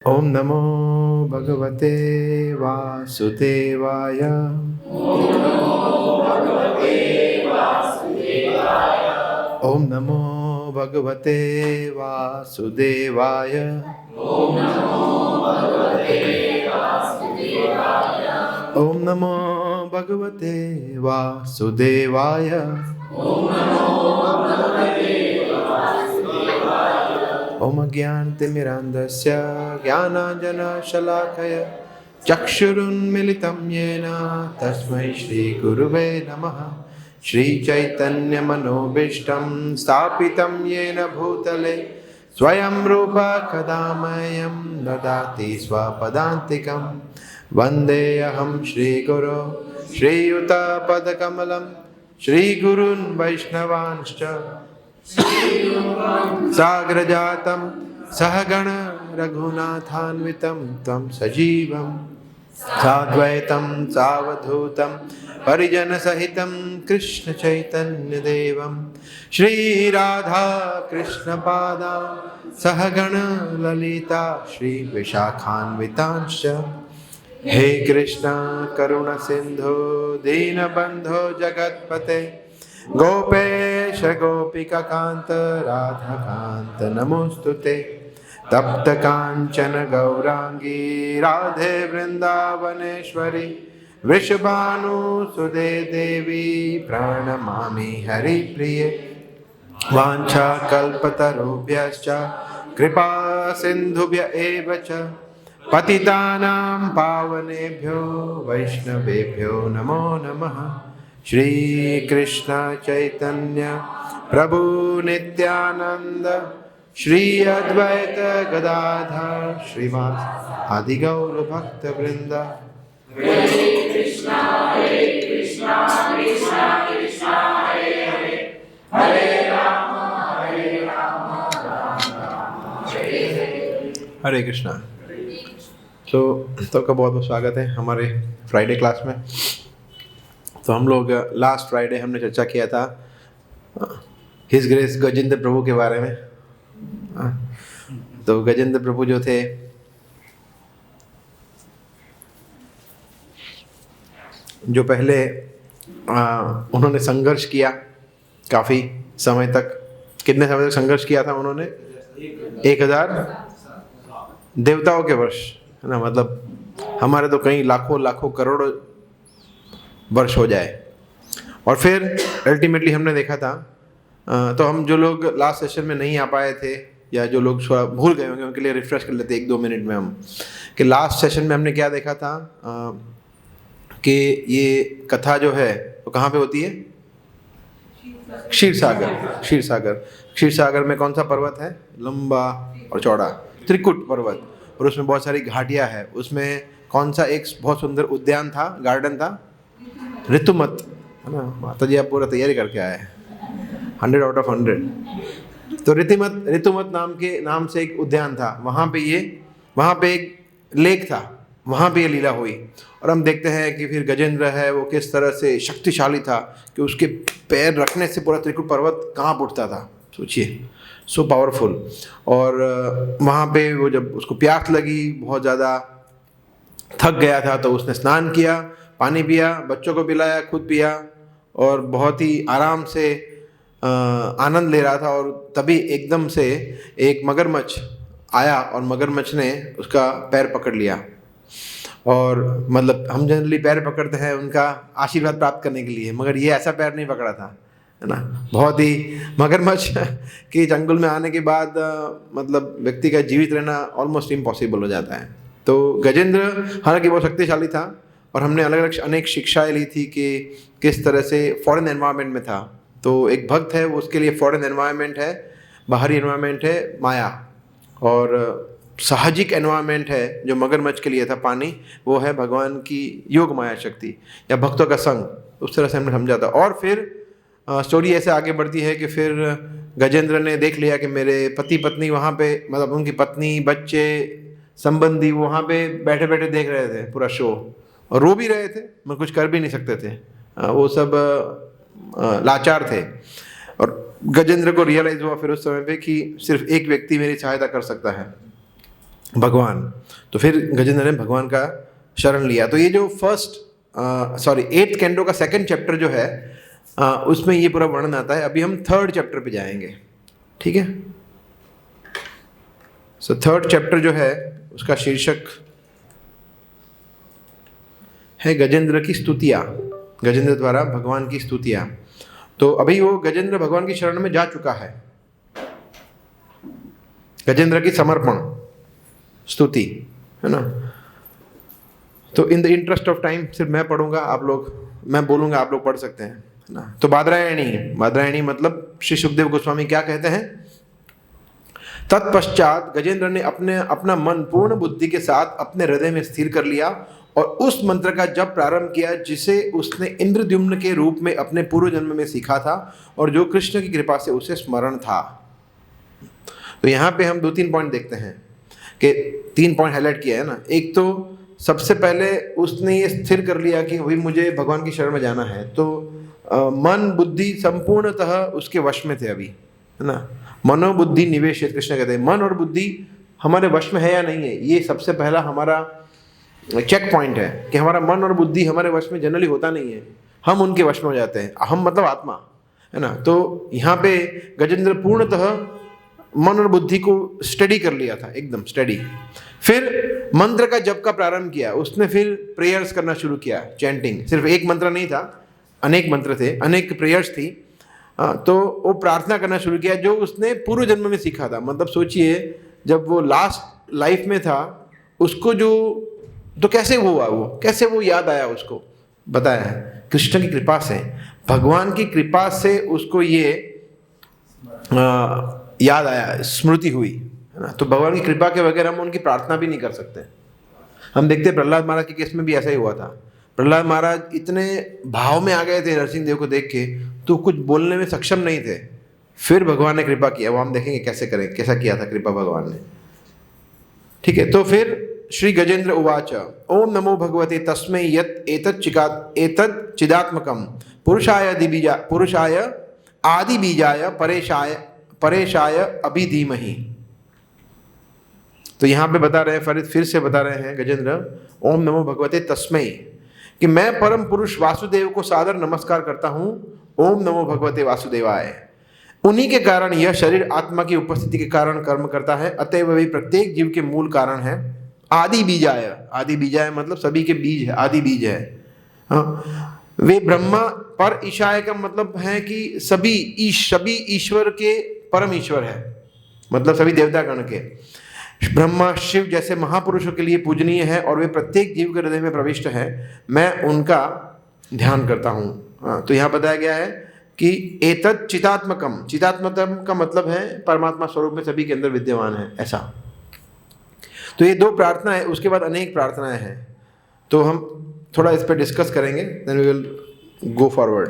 ओम नमो भगवते वासुदेवाय। ओम नमो भगवते वासुदेवाय। ओम नमो भगवते वासुदेवाय। ओम अज्ञानतिमिरान्धस्य ज्ञानाञ्जनशलाकया चक्षुरुन्मिलितं येन तस्मै श्रीगुरुवे नमः। श्रीचैतन्यमनोभीष्टं स्थापितं येन भूतले स्वयं रूप कदा मह्यं ददाति स्वपदान्तिकं। वन्देऽहं श्रीगुरो श्रीयुतपदकमलं श्रीगुरून् वैष्णवांश्च साग्रजातं सहगण रघुनाथान्वितं तं सजीवं साद्वैतं सावधूतं परिजनसहितं कृष्णचैतन्यदेवं श्रीराधा कृष्णपादा सहगण ललिता श्रीविशाखान्वितांश्च। हे कृष्ण करुण सिंधु दीनबंधो जगत्पते गोपेश गोपिका कांत राधा कांत नमोस्तुते। तप्त कांचन गौरांगी राधे वृंदावनेश्वरी वृषभानुसुते देवी प्रणमामि हरिप्रिये। वाञ्छाकल्पतरुभ्यश्च कृपा सिन्धुभ्य एव च पतितानां पावनेभ्यो वैष्णवेभ्यो नमो नमः। श्री कृष्ण चैतन्य प्रभु नित्यानंद श्री अद्वैत गदाधर श्रीवास आदि गौर भक्त वृंद। हरे कृष्णा। तो सबका बहुत बहुत स्वागत है हमारे फ्राइडे क्लास में। तो हम लोग लास्ट फ्राइडे हमने चर्चा किया था हिज ग्रेस गजेंद्र प्रभु के बारे में। तो गजेंद्र प्रभु जो थे जो पहले उन्होंने संघर्ष किया काफ़ी समय तक। कितने समय तक संघर्ष किया था उन्होंने? 1000 देवताओं के वर्ष, है ना। मतलब हमारे तो कई लाखों लाखों करोड़ों वर्ष हो जाए। और फिर अल्टीमेटली हमने देखा था, तो हम जो लोग लास्ट सेशन में नहीं आ पाए थे या जो लोग थोड़ा भूल गए होंगे उनके लिए रिफ्रेश कर लेते 1-2 मिनट में हम, कि लास्ट सेशन में हमने क्या देखा था कि ये कथा जो है वो कहाँ पे होती है? क्षीर सागर में कौन सा पर्वत है लंबा और चौड़ा? त्रिकुट पर्वत। और उसमें बहुत सारी घाटियाँ है। उसमें कौन सा एक बहुत सुंदर उद्यान था, गार्डन था? ऋतुमत, है ना। माता जी आप पूरा तैयारी करके आए हैं, 100 आउट ऑफ 100। तो ऋतुमत नाम से एक उद्यान था। वहाँ पे एक लेक था, वहाँ पे ये लीला हुई। और हम देखते हैं कि फिर गजेंद्र है वो किस तरह से शक्तिशाली था कि उसके पैर रखने से पूरा त्रिकुट पर्वत कांप उठता था। सोचिए, सो पावरफुल। और वहाँ पे वो जब उसको प्यास लगी, बहुत ज़्यादा थक गया था, तो उसने स्नान किया, पानी पिया, बच्चों को पिलाया, खुद पिया और बहुत ही आराम से आनंद ले रहा था। और तभी एकदम से एक मगरमच्छ आया और मगरमच्छ ने उसका पैर पकड़ लिया। और मतलब हम जनरली पैर पकड़ते हैं उनका आशीर्वाद प्राप्त करने के लिए, मगर ये ऐसा पैर नहीं पकड़ा था, है ना। बहुत ही मगरमच्छ के चंगुल में आने के बाद मतलब व्यक्ति का जीवित रहना ऑलमोस्ट इम्पॉसिबल हो जाता है। तो गजेंद्र हालांकि बहुत शक्तिशाली था और हमने अनेक शिक्षाएं ली थी कि किस तरह से फॉरेन एनवायरनमेंट में था। तो एक भक्त है, वो उसके लिए फॉरेन एनवायरनमेंट है, बाहरी एनवायरनमेंट है माया, और साहजिक एनवायरनमेंट है जो मगरमच्छ के लिए था पानी, वो है भगवान की योग माया शक्ति या भक्तों का संग। उस तरह से हमने समझा था। और फिर स्टोरी ऐसे आगे बढ़ती है कि फिर गजेंद्र ने देख लिया कि मेरे पति पत्नी वहाँ पे, मतलब उनकी पत्नी, बच्चे, संबंधी वहाँ पे बैठे बैठे देख रहे थे पूरा शो और रो भी रहे थे, मगर कुछ कर भी नहीं सकते थे। वो सब लाचार थे। और गजेंद्र को रियलाइज हुआ फिर उस समय पे कि सिर्फ एक व्यक्ति मेरी सहायता कर सकता है, भगवान। तो फिर गजेंद्र ने भगवान का शरण लिया। तो ये जो एट्थ कैंटो का सेकंड चैप्टर जो है उसमें ये पूरा वर्णन आता है। अभी हम थर्ड चैप्टर पे जाएंगे, ठीक है। सो थर्ड चैप्टर जो है उसका शीर्षक है गजेंद्र की स्तुतियाँ, गजेंद्र द्वारा भगवान की स्तुतियाँ। तो अभी वो गजेंद्र भगवान की शरण में जा चुका है। गजेंद्र की समर्पण स्तुति, है ना। तो in the interest of time सिर्फ मैं पढ़ूंगा, मैं बोलूंगा, आप लोग पढ़ सकते हैं, है ना। तो बादरायणी मतलब श्री सुखदेव गोस्वामी क्या कहते हैं, तत्पश्चात गजेंद्र ने अपना मन पूर्ण बुद्धि के साथ अपने हृदय में स्थिर कर लिया और उस मंत्र का जप प्रारंभ किया जिसे उसने इंद्रद्युम्न के रूप में अपने पूर्व जन्म में सीखा था और जो कृष्ण की कृपा से उसे स्मरण था। तो यहाँ पे हम 2-3 पॉइंट देखते हैं कि 3 पॉइंट हाईलाइट किया है ना। एक तो सबसे पहले उसने ये स्थिर कर लिया कि भाई मुझे भगवान की शरण में जाना है। तो मन बुद्धि संपूर्णतः उसके वश में थे अभी, है ना। मनोबुद्धि निवेशित, कृष्ण कहते हैं मन और बुद्धि हमारे वश में है या नहीं है, ये सबसे पहला हमारा चेक पॉइंट है कि हमारा मन और बुद्धि हमारे वश में जनरली होता नहीं है, हम उनके वश में हो जाते हैं। हम मतलब आत्मा, है ना। तो यहाँ पे गजेंद्र पूर्णतः मन और बुद्धि को स्टडी कर लिया था, एकदम स्टडी। फिर मंत्र का जप का प्रारंभ किया उसने, फिर प्रेयर्स करना शुरू किया, चैंटिंग। सिर्फ एक मंत्र नहीं था, अनेक मंत्र थे, अनेक प्रेयर्स थी। तो वो प्रार्थना करना शुरू किया जो उसने पूर्व जन्म में सीखा था। मतलब सोचिए जब वो लास्ट लाइफ में था उसको तो कैसे वो याद आया, उसको बताया है कृष्ण की कृपा से, भगवान की कृपा से उसको ये याद आया, स्मृति हुई, है ना। तो भगवान की कृपा के बगैर हम उनकी प्रार्थना भी नहीं कर सकते। हम देखते प्रहलाद महाराज के केस में भी ऐसा ही हुआ था। प्रहलाद महाराज इतने भाव में आ गए थे नरसिंह देव को देख के, तो कुछ बोलने में सक्षम नहीं थे। फिर भगवान ने कृपा किया, वो हम देखेंगे कैसा किया था कृपा भगवान ने, ठीक है। तो फिर श्री गजेंद्र उवाच ओम नमो भगवते तस्मै यत् एतत् चिदात्मकं पुरुषाय आदि बीजाय परेशाय अभिधीमहि। तो यहाँ पे बता रहे हैं, फिर से बता रहे हैं गजेंद्र, ओम नमो भगवते तस्मै, कि मैं परम पुरुष वासुदेव को सादर नमस्कार करता हूँ। ओम नमो भगवते वासुदेवाय। उन्हीं के कारण यह शरीर आत्मा की उपस्थिति के कारण कर्म करता है, अतएव वे प्रत्येक जीव के मूल कारण है। आदि बीजाय मतलब सभी के बीज है, आदि बीज है। हाँ, वे ब्रह्मा पर ईशाय का मतलब है कि सभी ईश्वर के परम ईश्वर है, मतलब सभी देवता गण के। ब्रह्मा शिव जैसे महापुरुषों के लिए पूजनीय है और वे प्रत्येक जीव के हृदय में प्रविष्ट है। मैं उनका ध्यान करता हूँ। तो यहाँ बताया गया है कि एतत् चिदात्मकम का मतलब है परमात्मा स्वरूप में सभी के अंदर विद्यमान है, ऐसा। तो ये 2 प्रार्थना है, उसके बाद अनेक प्रार्थनाएं हैं। तो हम थोड़ा इस पर डिस्कस करेंगे, then we will go forward.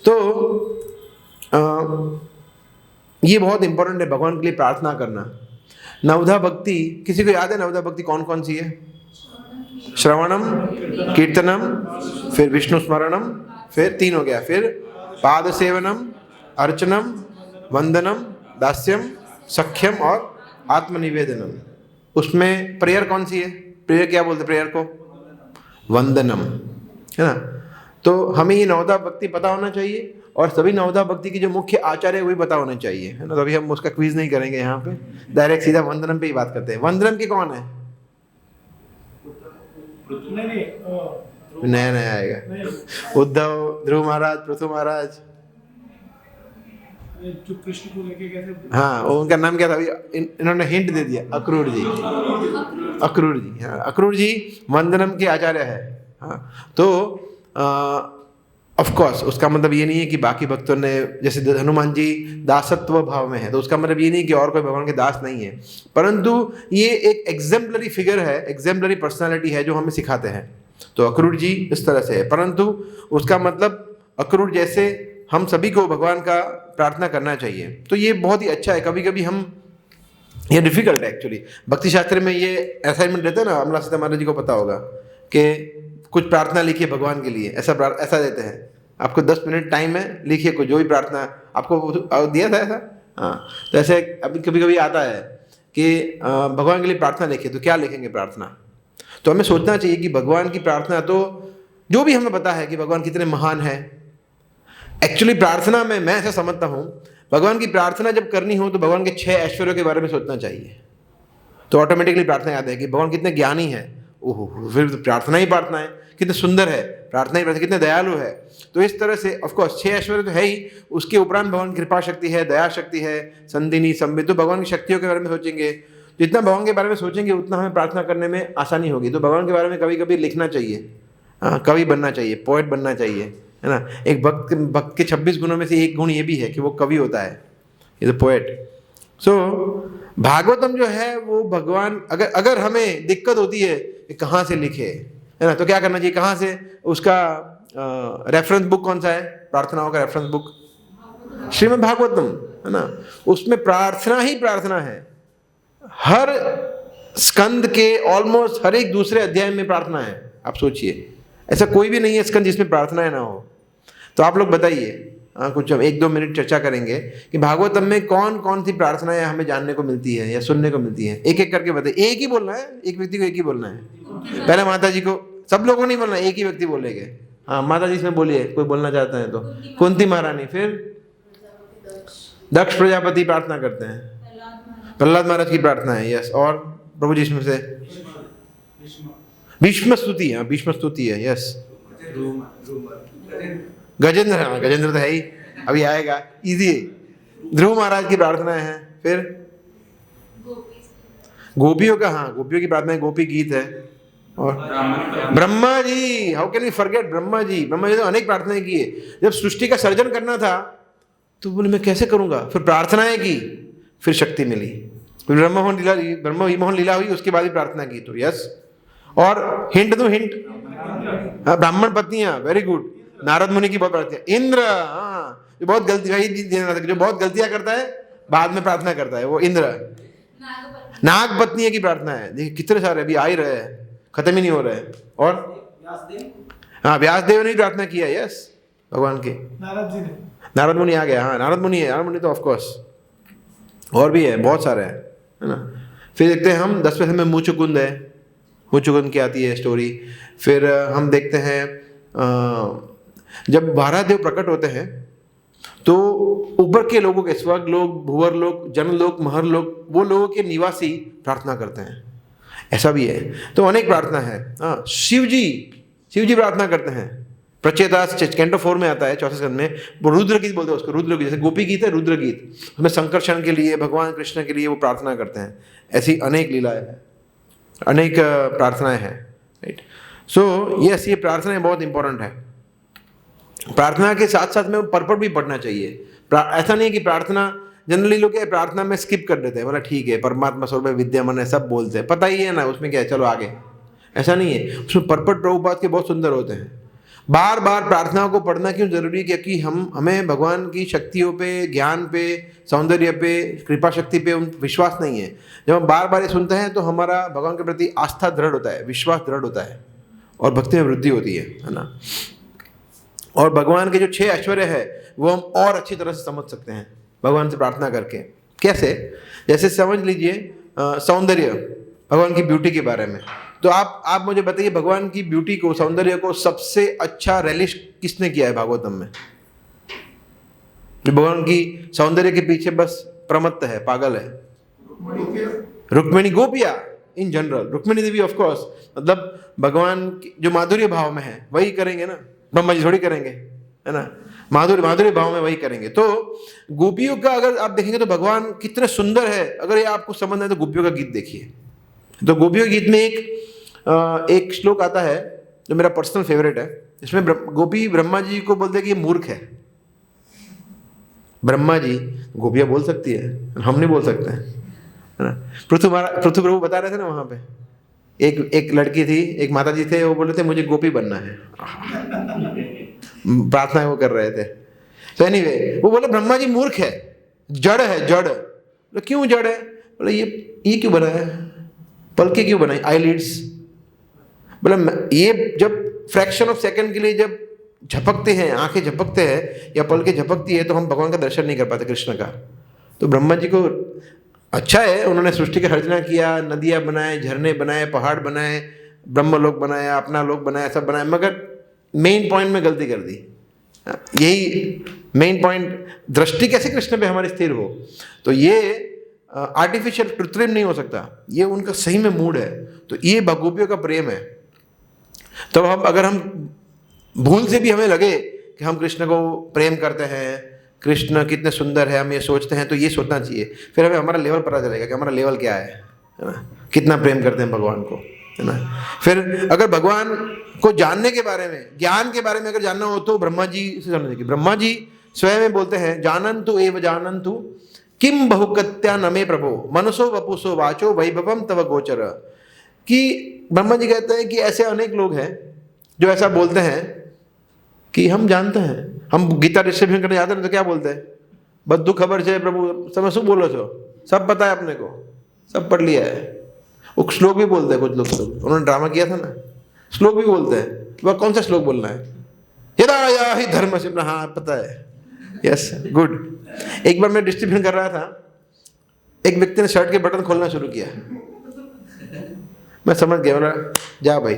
तो ये बहुत इंपॉर्टेंट है भगवान के लिए प्रार्थना करना। नवधा भक्ति, किसी को याद है नवधा भक्ति कौन कौन सी है? श्रवणम, कीर्तनम, फिर विष्णु स्मरणम, फिर 3 हो गया, फिर पाद सेवनम, अर्चनम, वंदनम, दास्यम, सख्यम और आत्मनिवेदनम। उसमें प्रेयर कौन सी है? प्रेयर क्या बोलते प्रेयर को? वंदनम, है ना। तो हमें ये नवधा भक्ति पता होना चाहिए और सभी नवधा भक्ति की जो मुख्य आचार्य है वही पता होने चाहिए, है ना। तो अभी हम उसका क्विज नहीं करेंगे यहाँ पे, डायरेक्ट सीधा वंदनम पे ही बात करते हैं। वंदनम के कौन है? नया आएगा, उद्धव, ध्रुव महाराज, पृथु महाराज, जो कृष्ण को लेके कैसे, हाँ उनका नाम क्या था? इन्होंने हिंट दे दिया, अक्रूर जी। हाँ, अक्रूर जी वंदनम के आचार्य है। हाँ, तो ऑफ कोर्स उसका मतलब ये नहीं है कि बाकी भक्तों ने, जैसे हनुमान जी दासत्व भाव में है, तो उसका मतलब ये नहीं कि और कोई भगवान के दास नहीं है, परंतु ये एक एग्जेम्पलरी फिगर है, एग्जेम्पलरी पर्सनालिटी है जो हमें सिखाते हैं। तो अक्रूर जी इस तरह से है, परंतु उसका मतलब अक्रूर जैसे हम सभी को भगवान का प्रार्थना करना चाहिए। तो ये बहुत ही अच्छा है। कभी कभी हम, ये डिफिकल्ट है एक्चुअली, भक्ति शास्त्र में ये असाइनमेंट देते हैं ना, अमला सीता महाराज जी को पता होगा कि कुछ प्रार्थना लिखिए भगवान के लिए, ऐसा देते हैं आपको, 10 मिनट टाइम है, लिखिए कुछ जो भी प्रार्थना आपको दिया था ऐसा। हाँ, तो ऐसे अभी कभी कभी आता है कि भगवान के लिए प्रार्थना लिखे, तो क्या लिखेंगे प्रार्थना? तो हमें सोचना चाहिए कि भगवान की प्रार्थना, तो जो भी हमें पता है कि भगवान कितने महान है, एक्चुअली प्रार्थना में मैं ऐसा समझता हूँ, भगवान की प्रार्थना जब करनी हो तो भगवान के 6 ऐश्वर्यों के बारे में सोचना चाहिए, तो ऑटोमेटिकली प्रार्थना याद है कि भगवान कितने ज्ञानी है। ओहो, फिर तो प्रार्थना ही प्रार्थना है, कितने सुंदर है, प्रार्थना ही प्रार्थना, कितने दयालु है। तो इस तरह से ऑफकोर्स 6 ऐश्वर्य तो है ही, उसके उपरांत भगवान की कृपा शक्ति है, दया शक्ति है, संदिनी संबित, तो भगवान की शक्तियों के बारे में सोचेंगे। जितना भगवान के बारे में सोचेंगे उतना हमें प्रार्थना करने में आसानी होगी। तो भगवान के बारे में कभी कभी लिखना चाहिए, कवि बनना चाहिए, पोएट बनना चाहिए, है ना। एक भक्त के 26 गुणों में से एक गुण ये भी है कि वो कवि होता है, ये तो पोएट। सो भागवतम जो है वो भगवान, अगर हमें दिक्कत होती है कि कहाँ से लिखे, है ना, तो क्या करना चाहिए, कहाँ से, उसका रेफरेंस बुक कौन सा है, प्रार्थनाओं का रेफरेंस बुक श्रीमद् भागवतम, है ना। उसमें प्रार्थना ही प्रार्थना है, हर स्कंद के ऑलमोस्ट हर एक दूसरे अध्याय में प्रार्थना है। आप सोचिए, ऐसा कोई भी नहीं है स्कंद जिसमें प्रार्थनाएं ना हो। तो आप लोग बताइए, कुछ हम 1-2 मिनट चर्चा करेंगे कि भागवतम में कौन कौन सी प्रार्थनाएं हमें जानने को मिलती है या सुनने को मिलती है। एक एक करके बताइए। एक ही बोलना है, एक व्यक्ति को एक ही बोलना है। पहले माता जी को, सब लोगों को नहीं बोलना, एक ही व्यक्ति बोलेंगे। हाँ, माता जी से बोलिए, कोई बोलना चाहता है तो। कुंती महारानी, फिर दक्ष प्रजापति प्रार्थना करते हैं, प्रहलाद महाराज की प्रार्थना है, यस। और प्रभु जी इसमें से भीष्म स्तुति, हाँ भीष्म स्तुति है, यस। गजेंद्र, हाँ गजेंद्र तो है ही, अभी आएगा, इजी है। ध्रुव महाराज की प्रार्थनाएं हैं, फिर गोपियों का, हाँ गोपियों की प्रार्थना है, गोपी गीत है। और Brahma ji, how can we forget Brahma ji. Brahma ji तो अनेक प्रार्थनाएं की है। जब सृष्टि का सर्जन करना था तो बोले मैं कैसे करूंगा, फिर प्रार्थनाएं की, फिर शक्ति मिली, फिर ब्रह्म मोहन लीला हुई, उसके बाद ही प्रार्थना की, तो यस। और हिंट दो, हिंट, ब्राह्मण पत्नियां, वेरी गुड। नारद मुनि की बहुत प्रार्थना, इंद्र, हाँ जो बहुत गलती, वही जो बहुत गलतियां करता है बाद में प्रार्थना करता है, वो इंद्र। नाग पत्नी की प्रार्थना है, देखिए कितने सारे अभी आ ही रहे हैं, खत्म ही नहीं हो रहे हैं। और हाँ व्यासदेव ने प्रार्थना किया, यस, भगवान के। नारद मुनि आ गया, हाँ नारद मुनि है, नारद मुनि तो ऑफकोर्स, और भी है, बहुत सारे हैं, है ना। फिर देखते हैं हम 10वें में मुचुकुंद है, मुचुकुंद की आती है स्टोरी। फिर हम देखते हैं जब बारह देव प्रकट होते हैं तो ऊपर के लोगों के, स्वर्ग लोग, भूवर लोग, जन लोग, महर लोग, वो लोगों के निवासी प्रार्थना करते हैं, ऐसा भी है। तो अनेक प्रार्थना है। हाँ, शिव जी प्रार्थना करते हैं, प्रचेतास कैंटो 4 में आता है, 4 स्कंद में। वो रुद्र गीत बोलते हैं उसको, रुद्र गीत, जैसे गोपी गीत है, रुद्र गीत, उसमें संकर्षण के लिए, भगवान कृष्ण के लिए वो प्रार्थना करते हैं। ऐसी अनेक लीलाएं हैं, अनेक प्रार्थनाएं हैं, राइट। सो यस, ये प्रार्थनाएं बहुत इंपॉर्टेंट है। प्रार्थना के साथ साथ में पर्पट भी पढ़ना चाहिए। ऐसा नहीं है कि प्रार्थना, जनरली लोग प्रार्थना में स्किप कर देते हैं, मतलब ठीक है परमात्मा स्वरूप विद्यमान है, सब बोलते हैं, पता ही है ना उसमें क्या है, चलो आगे। ऐसा नहीं है, उसमें पर्पट प्रभुपाद के बहुत सुंदर होते हैं। बार बार प्रार्थनाओं को पढ़ना क्यों जरूरी है? क्योंकि हमें भगवान की शक्तियों पे, ज्ञान पे, सौंदर्य पे, कृपा शक्ति पे विश्वास नहीं है। जब हम बार बार ये सुनते हैं तो हमारा भगवान के प्रति आस्था दृढ़ होता है, विश्वास दृढ़ होता है, और भक्ति में वृद्धि होती है ना। और भगवान के जो 6 ऐश्वर्य है वो हम और अच्छी तरह से समझ सकते हैं भगवान से प्रार्थना करके। कैसे? जैसे समझ लीजिए सौंदर्य, भगवान की ब्यूटी के बारे में। तो आप मुझे बताइए, भगवान की ब्यूटी को, सौंदर्य को सबसे अच्छा रेलिश किसने किया है भागवतम में? भगवान की सौंदर्य के पीछे बस प्रमत्त है, पागल है, रुक्मिणी, गोपिया in general, Rukmini Devi of course, मतलब भगवान जो माधुर्य भाव में है वही करेंगे ना, ब्रह्मा जी थोड़ी करेंगे, है ना। माधुर्य भाव में वही करेंगे। तो गोपियों का अगर आप देखेंगे तो भगवान कितने सुंदर है। अगर ये आपको समझना है तो गोपियों का गीत देखिए। तो गोपियों के गीत में एक श्लोक आता है जो मेरा पर्सनल फेवरेट है। इसमें गोपी ब्रह्मा जी को बोलते हैं कि ये मूर्ख है। ब्रह्मा जी, गोपियाँ बोल सकती है, हम नहीं बोल सकते हैं, है ना। पृथु प्रभु बता रहे थे ना, वहाँ पे एक लड़की थी, एक माता जी थे, वो बोले थे मुझे गोपी बनना है, प्रार्थना वो कर रहे थे। तो एनीवे वो बोले ब्रह्मा जी मूर्ख है, जड़ है, जड़। बोले क्यों जड़ है? बोले ये क्यों बना है, पलके क्यों बनाई, आईलिड्स। बोले ये जब फ्रैक्शन ऑफ सेकंड के लिए जब झपकते हैं, आंखें झपकते हैं या पलके झपकती है, तो हम भगवान का दर्शन नहीं कर पाते, कृष्ण का। तो ब्रह्मा जी को अच्छा है, उन्होंने सृष्टि का रचना किया, नदियाँ बनाए, झरने बनाए, पहाड़ बनाए, ब्रह्मलोक बनाया, अपना लोक बनाया, सब बनाया, मगर मेन पॉइंट में गलती कर दी। यही मेन पॉइंट, दृष्टि कैसे कृष्ण पे हमारी स्थिर हो। तो ये आर्टिफिशियल कृत्रिम नहीं हो सकता, ये उनका सही में मूड है। तो ये गोपियों का प्रेम है। तो हम अगर हम भूल से भी हमें लगे कि हम कृष्ण को प्रेम करते हैं, कृष्ण कितने सुंदर है, हम ये सोचते हैं, तो ये सोचना चाहिए। फिर हमें हमारा लेवल पता चलेगा कि हमारा लेवल क्या है ना, कितना प्रेम करते हैं भगवान को, है ना। फिर अगर भगवान को जानने के बारे में, ज्ञान के बारे में अगर जानना हो तो ब्रह्मा जी से जानना चाहिए। ब्रह्मा जी स्वयं में बोलते हैं, जानन्तु एव जानन्तु किम बहुकत्या नमे प्रभो मनसो वपुसो वाचो वैभवम तव गोचर। कि ब्रह्मा जी कहते हैं कि ऐसे अनेक लोग हैं जो ऐसा बोलते हैं कि हम जानते हैं, हम गीता डिस्ट्रीब्यूशन करने जाते हैं तो क्या बोलते हैं, बद्दू खबर छे प्रभु, તમે શું बोलो छो, सब पता है अपने को, सब पढ़ लिया है। वो श्लोक भी बोलते हैं कुछ लोग, तो उन्होंने ड्रामा किया था ना, श्लोक भी बोलते हैं। वह कौन सा श्लोक बोलना है, यदा ही धर्म से, हाँ पता है, यस गुड। एक बार मैं डिस्ट्रीब्यूशन कर रहा था, एक व्यक्ति ने शर्ट के बटन खोलना शुरू किया, मैं समझ गया, बोला जा भाई।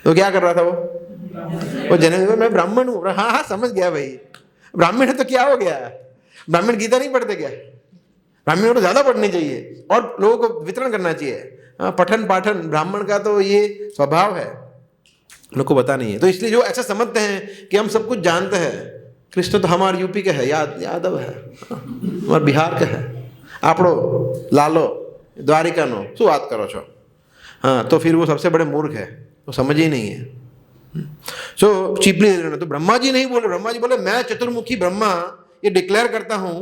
तो क्या कर रहा था वो जने, मैं ब्राह्मण हूँ। हाँ हाँ समझ गया भाई, ब्राह्मण है तो क्या हो गया, ब्राह्मण गीता नहीं पढ़ते क्या, ब्राह्मणों को ज्यादा पढ़नी चाहिए और लोगों को वितरण करना चाहिए। पठन पाठन ब्राह्मण का तो ये स्वभाव है, लोग को पता नहीं है। तो इसलिए जो ऐसा समझते हैं कि हम सब कुछ जानते हैं, कृष्ण तो हमारे यूपी के है, यादव है, हमारे बिहार के है, आपड़ो लालो द्वारिका नो शू बात करो छो। हाँ, तो फिर वो सबसे बड़े मूर्ख है, वो समझ ही नहीं है। सो चीपली ले लेना। तो ब्रह्मा जी नहीं बोले, ब्रह्मा जी बोले मैं चतुर्मुखी ब्रह्मा ये डिक्लेयर करता हूँ,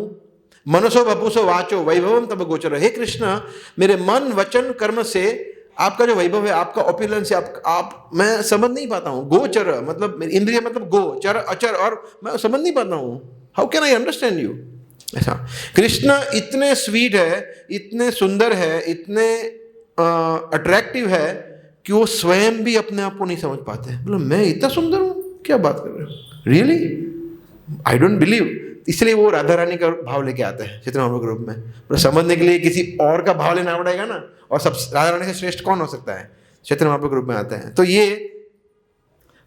मनसो वपुसो वाचो वैभवम तब गोचर। हे कृष्ण, मेरे मन वचन कर्म से आपका जो वैभव है, आपका ओपुलेंस है, आप मैं समझ नहीं पाता हूँ। गोचर मतलब इंद्रिय, मतलब गो, चर अचर, और मैं समझ नहीं पाता हूँ। How can I understand you. ऐसा कृष्ण इतने स्वीट है, इतने सुंदर है, इतने अट्रैक्टिव है कि वो स्वयं भी अपने आप को नहीं समझ पाते। मतलब मैं इतना सुंदर हूँ, क्या बात कर रहे हो, रियली आई डोंट बिलीव। इसलिए वो राधा रानी का भाव लेके आते हैं चैतन्य महाप्रभु ग्रुप में। तो समझने के लिए किसी और का भाव लेना पड़ेगा ना, और सब राधा रानी से श्रेष्ठ कौन हो सकता है, चैतन्य महाप्रभु ग्रुप में आते हैं। तो ये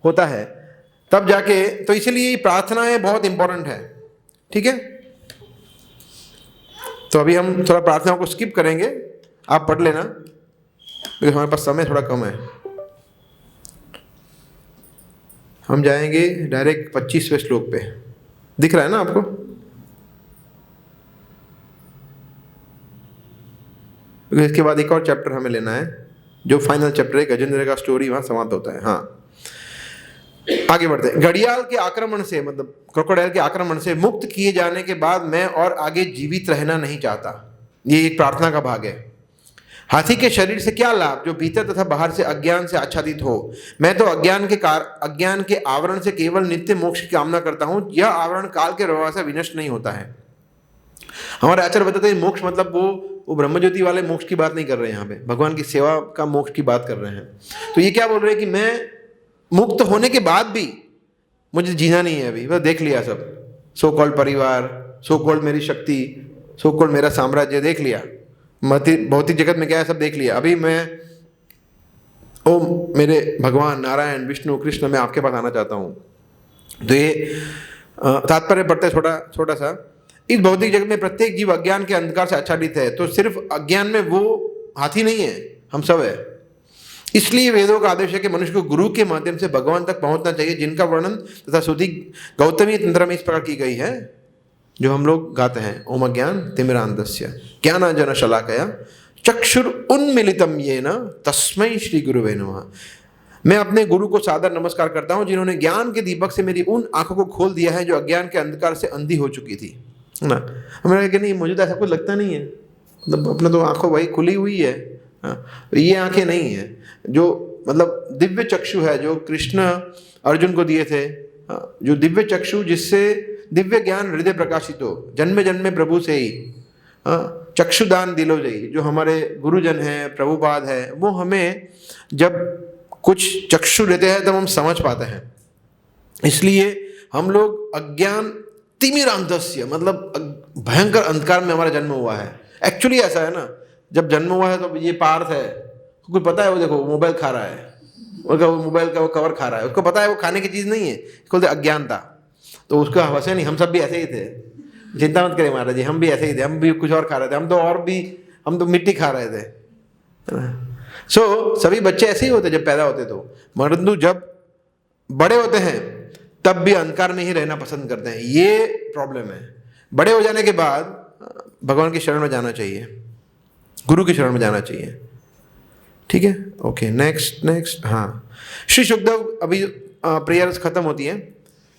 होता है तब जाके, तो इसलिए प्रार्थनाएं बहुत इंपॉर्टेंट है। ठीक है, तो अभी हम थोड़ा प्रार्थनाओं को स्किप करेंगे, आप पढ़ लेना क्योंकि हमारे पास समय थोड़ा कम है। हम जाएंगे डायरेक्ट 25वें श्लोक पे, दिख रहा है ना आपको। क्योंकि इसके बाद एक और चैप्टर हमें लेना है, जो फाइनल चैप्टर है, गजेंद्र का स्टोरी वहां समाप्त होता है। हाँ, आगे बढ़ते हैं। घड़ियाल के आक्रमण से, मतलब क्रोकोडाइल के आक्रमण से मुक्त किए जाने के बाद मैं और आगे जीवित रहना नहीं चाहता। ये एक प्रार्थना का भाग है। हाथी के शरीर से क्या लाभ जो भीतर तथा बाहर से अज्ञान से आच्छादित हो। मैं तो अज्ञान के आवरण से केवल नित्य मोक्ष की कामना करता हूँ। यह आवरण काल के प्रभाव से विनष्ट नहीं होता है। हमारे आचार्य बताते हैं मोक्ष मतलब वो ब्रह्मज्योति वाले मोक्ष की बात नहीं कर रहे हैं, यहाँ पे भगवान की सेवा का मोक्ष की बात कर रहे हैं। तो ये क्या बोल रहे हैं कि मैं मुक्त होने के बाद भी मुझे जीना नहीं है अभी, बस देख लिया सब, सो कॉल्ड परिवार, सो कॉल्ड मेरी शक्ति, सो कॉल्ड मेरा साम्राज्य देख लिया, भौतिक जगत में क्या है सब देख लिया। अभी मैं ओम मेरे भगवान नारायण विष्णु कृष्ण मैं आपके पास आना चाहता हूँ। तो ये तात्पर्य पढ़ते छोटा सा, इस भौतिक जगत में प्रत्येक जीव अज्ञान के अंधकार से आच्छादित है। तो सिर्फ अज्ञान में वो हाथी नहीं है, हम सब है। इसलिए वेदों का आदेश है कि मनुष्य को गुरु के माध्यम से भगवान तक पहुंचना चाहिए, जिनका वर्णन तथा स्तुति गौतमी तंत्र में इस प्रकार की गई है, जो हम लोग गाते हैं। ओम अज्ञान तिमिरांधस्य ज्ञानांजन शलाकया चक्षुर उन्मिलितम येन तस्मै श्री गुरुवे नमः। मैं अपने गुरु को सादर नमस्कार करता हूँ, जिन्होंने ज्ञान के दीपक से मेरी उन आंखों को खोल दिया है जो अज्ञान के अंधकार से अंधी हो चुकी थी, है ना। हमें कि नहीं, मुझे तो ऐसा कुछ लगता नहीं है, मतलब अपना तो आंखों भाई खुली हुई है। तो ये आंखें नहीं है, जो मतलब दिव्य चक्षु है जो कृष्ण अर्जुन को दिए थे, जो दिव्य चक्षु जिससे दिव्य ज्ञान हृदय प्रकाशित हो, जन्मे जन्मे प्रभु से ही चक्षुदान दिलो जई, जो हमारे गुरुजन हैं, प्रभुपाद है, वो हमें जब कुछ चक्षु देते हैं तब हम समझ पाते हैं। इसलिए हम लोग अज्ञान तिमिरांधस्य मतलब भयंकर अंधकार में हमारा जन्म हुआ है, एक्चुअली ऐसा है ना, जब जन्म हुआ है तो ये पार्थ है, कुछ पता है वो देखो मोबाइल खा रहा है, उसका वो मोबाइल का वो कवर खा रहा है, उसको पता है वो खाने की चीज़ नहीं है, बोलते अज्ञानता। तो उसका हवसे नहीं, हम सब भी ऐसे ही थे, चिंता मत करें महाराज जी, हम भी ऐसे ही थे, हम भी कुछ और खा रहे थे, हम तो मिट्टी खा रहे थे। सभी बच्चे ऐसे ही होते जब पैदा होते तो, परंतु जब बड़े होते हैं तब भी अंधकार में ही रहना पसंद करते हैं, ये प्रॉब्लम है। बड़े हो जाने के बाद भगवान की शरण में जाना चाहिए, गुरु की शरण में जाना चाहिए। ठीक है, ओके, नेक्स्ट। हाँ, श्री सुखदेव, अभी प्रेयर्स खत्म होती है।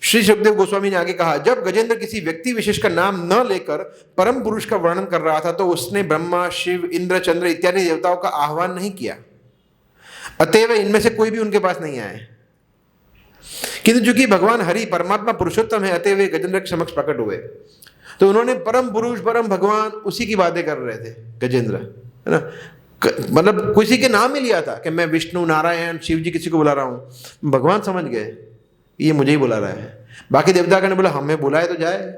श्री सुखदेव गोस्वामी ने आगे कहा, जब गजेंद्र किसी व्यक्ति विशेष का नाम न लेकर परम पुरुष का वर्णन कर रहा था तो उसने ब्रह्मा, शिव, इंद्र, चंद्र इत्यादि देवताओं का आह्वान नहीं किया, अतएव इनमें से कोई भी उनके पास नहीं आए। किंतु चूंकि भगवान हरि परमात्मा पुरुषोत्तम है, अतएव वे गजेंद्र के समक्ष प्रकट हुए। तो उन्होंने परम पुरुष, परम भगवान, उसी की बातें कर रहे थे गजेंद्र, है ना। मतलब किसी के नाम ही लिया था कि मैं विष्णु, नारायण, शिव जी किसी को बुला रहा हूँ, भगवान समझ गए ये मुझे ही बुला रहा है। बाकी देवतागण ने बोला हमें बुलाए तो जाए,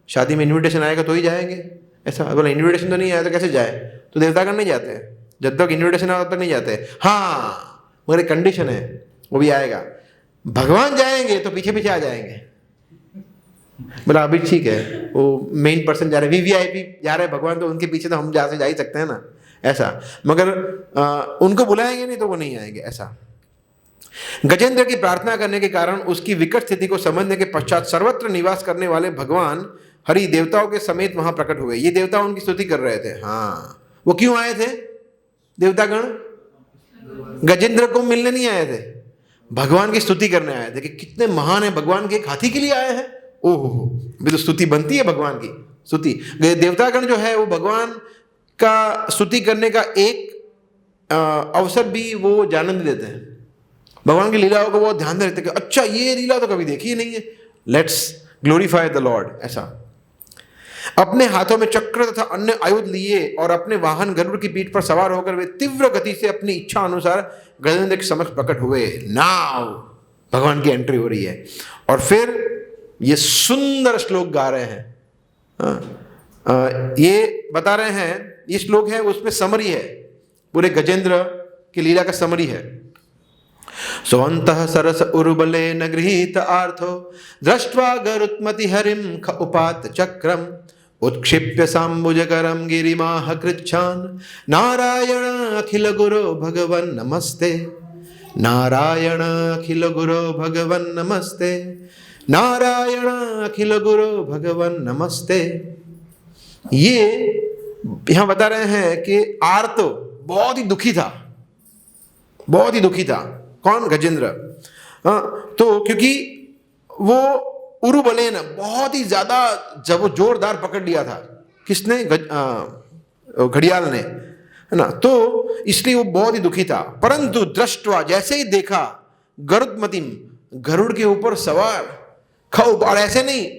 शादी में इन्विटेशन आएगा तो ही जाएंगे, ऐसा बोला। इन्विटेशन तो नहीं आया तो कैसे जाए, तो देवतागण नहीं जाते, जब तक इन्विटेशन आया तब तक नहीं जाते। हाँ, मगर एक कंडीशन है, वो भी आएगा, भगवान जाएंगे तो पीछे पीछे आ जाएंगे। बोला अभी ठीक है, वो मेन पर्सन जा रहे, वीवीआईपी जा रहे हैं भगवान, तो उनके पीछे तो हम जा ही सकते हैं ना, ऐसा। मगर उनको बुलाएंगे नहीं तो वो नहीं आएंगे, ऐसा। गजेंद्र की प्रार्थना करने के कारण उसकी विकट स्थिति को समझने के पश्चात सर्वत्र निवास करने वाले भगवान हरि देवताओं के समेत वहां प्रकट हुए। ये देवता उनकी स्तुति कर रहे थे। हाँ, वो क्यों आए थे देवतागण? गजेंद्र को मिलने नहीं आए थे, भगवान की स्तुति करने आए थे कि कितने महान है भगवान के, एक हाथी के लिए आए हैं। ओहो, भी तो स्तुति बनती है भगवान की स्तुति। देवतागण जो है वो भगवान का स्तुति करने का एक अवसर भी वो जानने देते हैं, भगवान की लीलाओं को वो ध्यान में रखते हैं कि अच्छा ये लीला तो कभी देखी ही नहीं है, लेट्स ग्लोरीफाई द लॉर्ड, ऐसा। अपने हाथों में चक्र तथा अन्य आयुध लिए और अपने वाहन गरुड़ की पीठ पर सवार होकर वे तीव्र गति से अपनी इच्छा अनुसार गजेंद्र के समक्ष प्रकट हुए। नाउ भगवान की एंट्री हो रही है, और फिर ये सुंदर श्लोक गा रहे हैं। ये बता रहे हैं, ये श्लोक है उसमें समरी है, पूरे गजेंद्र की लीला का समरी है। स्वंतः सरस उर्बलेन गृहीत आर्थो दृष्ट्वा गरुत्मति हरिम ख उपात चक्रम उत्क्षिप्य साम्बुजकरम गिरिमाह कृच्छान नारायण अखिल गुरो भगवन् नमस्ते, नारायण अखिल गुरो भगवन् नमस्ते, नारायण अखिल गुरो भगवन् नमस्ते। ये यहां बता रहे हैं कि आर्त बहुत ही दुखी था, बहुत ही दुखी था। कौन? गजेंद्र। तो क्योंकि वो उरुबलेन बहुत ही ज्यादा जब वो जोरदार पकड़ लिया था, किसने? घड़ियाल ने, है ना। तो इसलिए वो बहुत ही दुखी था। परंतु दृष्टवा, जैसे ही देखा, गरुत्मतिम, गरुड़ के ऊपर सवार, खौब, और ऐसे नहीं,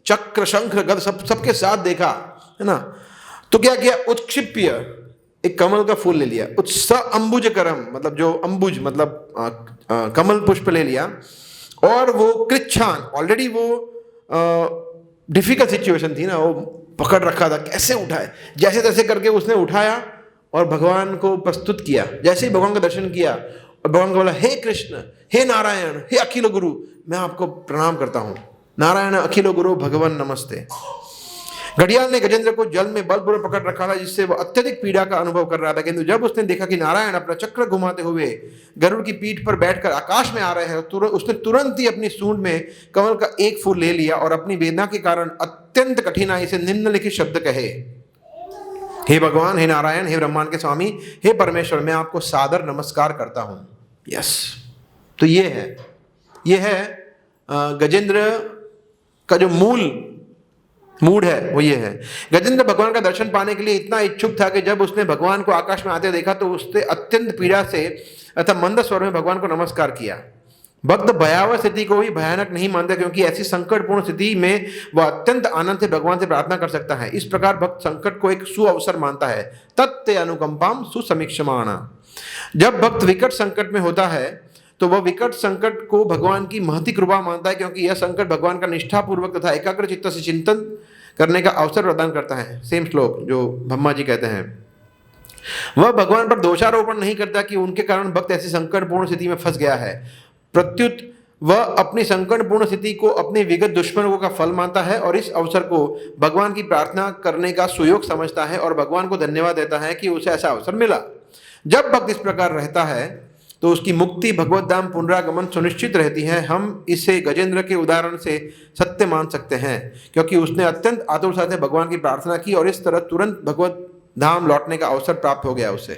चक्र शंख गद सबके साथ देखा, है ना। तो क्या किया? उत्क्षिप्य, एक कमल का फूल ले लिया, उत्स अंबुज करम, मतलब जो अंबुज मतलब कमल पुष्प ले लिया, और वो कृच्छान, ऑलरेडी वो डिफिकल्ट सिचुएशन थी ना, वो पकड़ रखा था, कैसे उठाए, जैसे तैसे करके उसने उठाया और भगवान को प्रस्तुत किया। जैसे ही भगवान का दर्शन किया और भगवान को बोला, हे कृष्ण, हे नारायण, हे अखिल गुरु, मैं आपको प्रणाम करता हूँ, नारायण अखिल गुरु भगवान नमस्ते। घड़ियाल ने गजेंद्र को जल में बलपूर्वक पकड़ रखा था, जिससे वह अत्यधिक पीड़ा का अनुभव कर रहा था। किंतु जब उसने देखा कि नारायण अपना चक्र घुमाते हुए गरुड़ की पीठ पर बैठकर आकाश में आ रहे हैं, उसने तुरंत ही अपनी सूंड में कमल का एक फूल ले लिया और अपनी वेदना के कारण अत्यंत कठिनाई से निम्नलिखित शब्द कहे, हे भगवान, हे नारायण, हे ब्रह्मांड के स्वामी, हे परमेश्वर, मैं आपको सादर नमस्कार करता हूं। यस, तो ये है गजेंद्र का जो मूड है वो ये है। गजेंद्र भगवान का दर्शन पाने के लिए इतना इच्छुक था कि जब उसने भगवान को आकाश में आते देखा तो उसने अत्यंत पीड़ा से अथवा मंद स्वर में भगवान को नमस्कार किया। भक्त भयावह स्थिति को भी भयानक नहीं मानता, क्योंकि ऐसी संकटपूर्ण स्थिति में वह अत्यंत आनंद से भगवान से प्रार्थना कर सकता है। इस प्रकार भक्त संकट को एक सुअवसर मानता है। तत्ते अनुकंपाम सुसमीक्षमाणा। जब भक्त विकट संकट में होता है तो वह विकट संकट को भगवान की महती कृपा मानता है, क्योंकि यह संकट भगवान का निष्ठापूर्वक तथा एकाग्र चित्त से चिंतन करने का अवसर प्रदान करता है। सेम श्लोक जो ब्रह्मा जी कहते हैं। वह भगवान पर दोषारोपण नहीं करता कि उनके कारण भक्त ऐसी संकटपूर्ण स्थिति में फंस गया है। प्रत्युत वह अपनी संकटपूर्ण स्थिति को अपने विगत दुश्मनों का फल मानता है और इस अवसर को भगवान की प्रार्थना करने का सुयोग समझता है और भगवान को धन्यवाद देता है कि उसे ऐसा अवसर मिला। जब भक्त इस प्रकार रहता है तो उसकी मुक्ति भगवत धाम पुनरागमन सुनिश्चित रहती है। हम इसे गजेंद्र के उदाहरण से सत्य मान सकते हैं क्योंकि उसने अत्यंत आतुरता से भगवान की प्रार्थना की और इस तरह तुरंत भगवत धाम लौटने का अवसर प्राप्त हो गया उसे।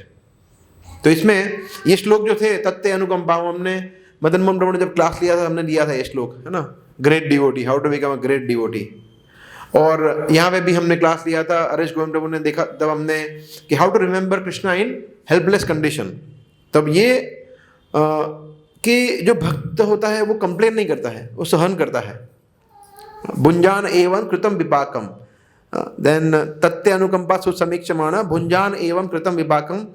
तो इसमें ये श्लोक जो थे तत्ते अनुकंपा, हमने मदन मोहन प्रभु ने जब क्लास लिया था हमने लिया था ये श्लोक, है ना, great devotee, how to become a great devotee. और यहाँ पे भी हमने क्लास लिया था, हरीश गोविंद प्रभु ने देखा तब हमने कि how to remember Krishna in helpless condition. तब ये कि जो भक्त होता है वो कंप्लेन नहीं करता है, वो सहन करता है। भुंजान एवं कृतम विपाकम, देन तत्ते अनुकंपा सुसमीक्षमाण भुंजान एवं कृतम विपाकम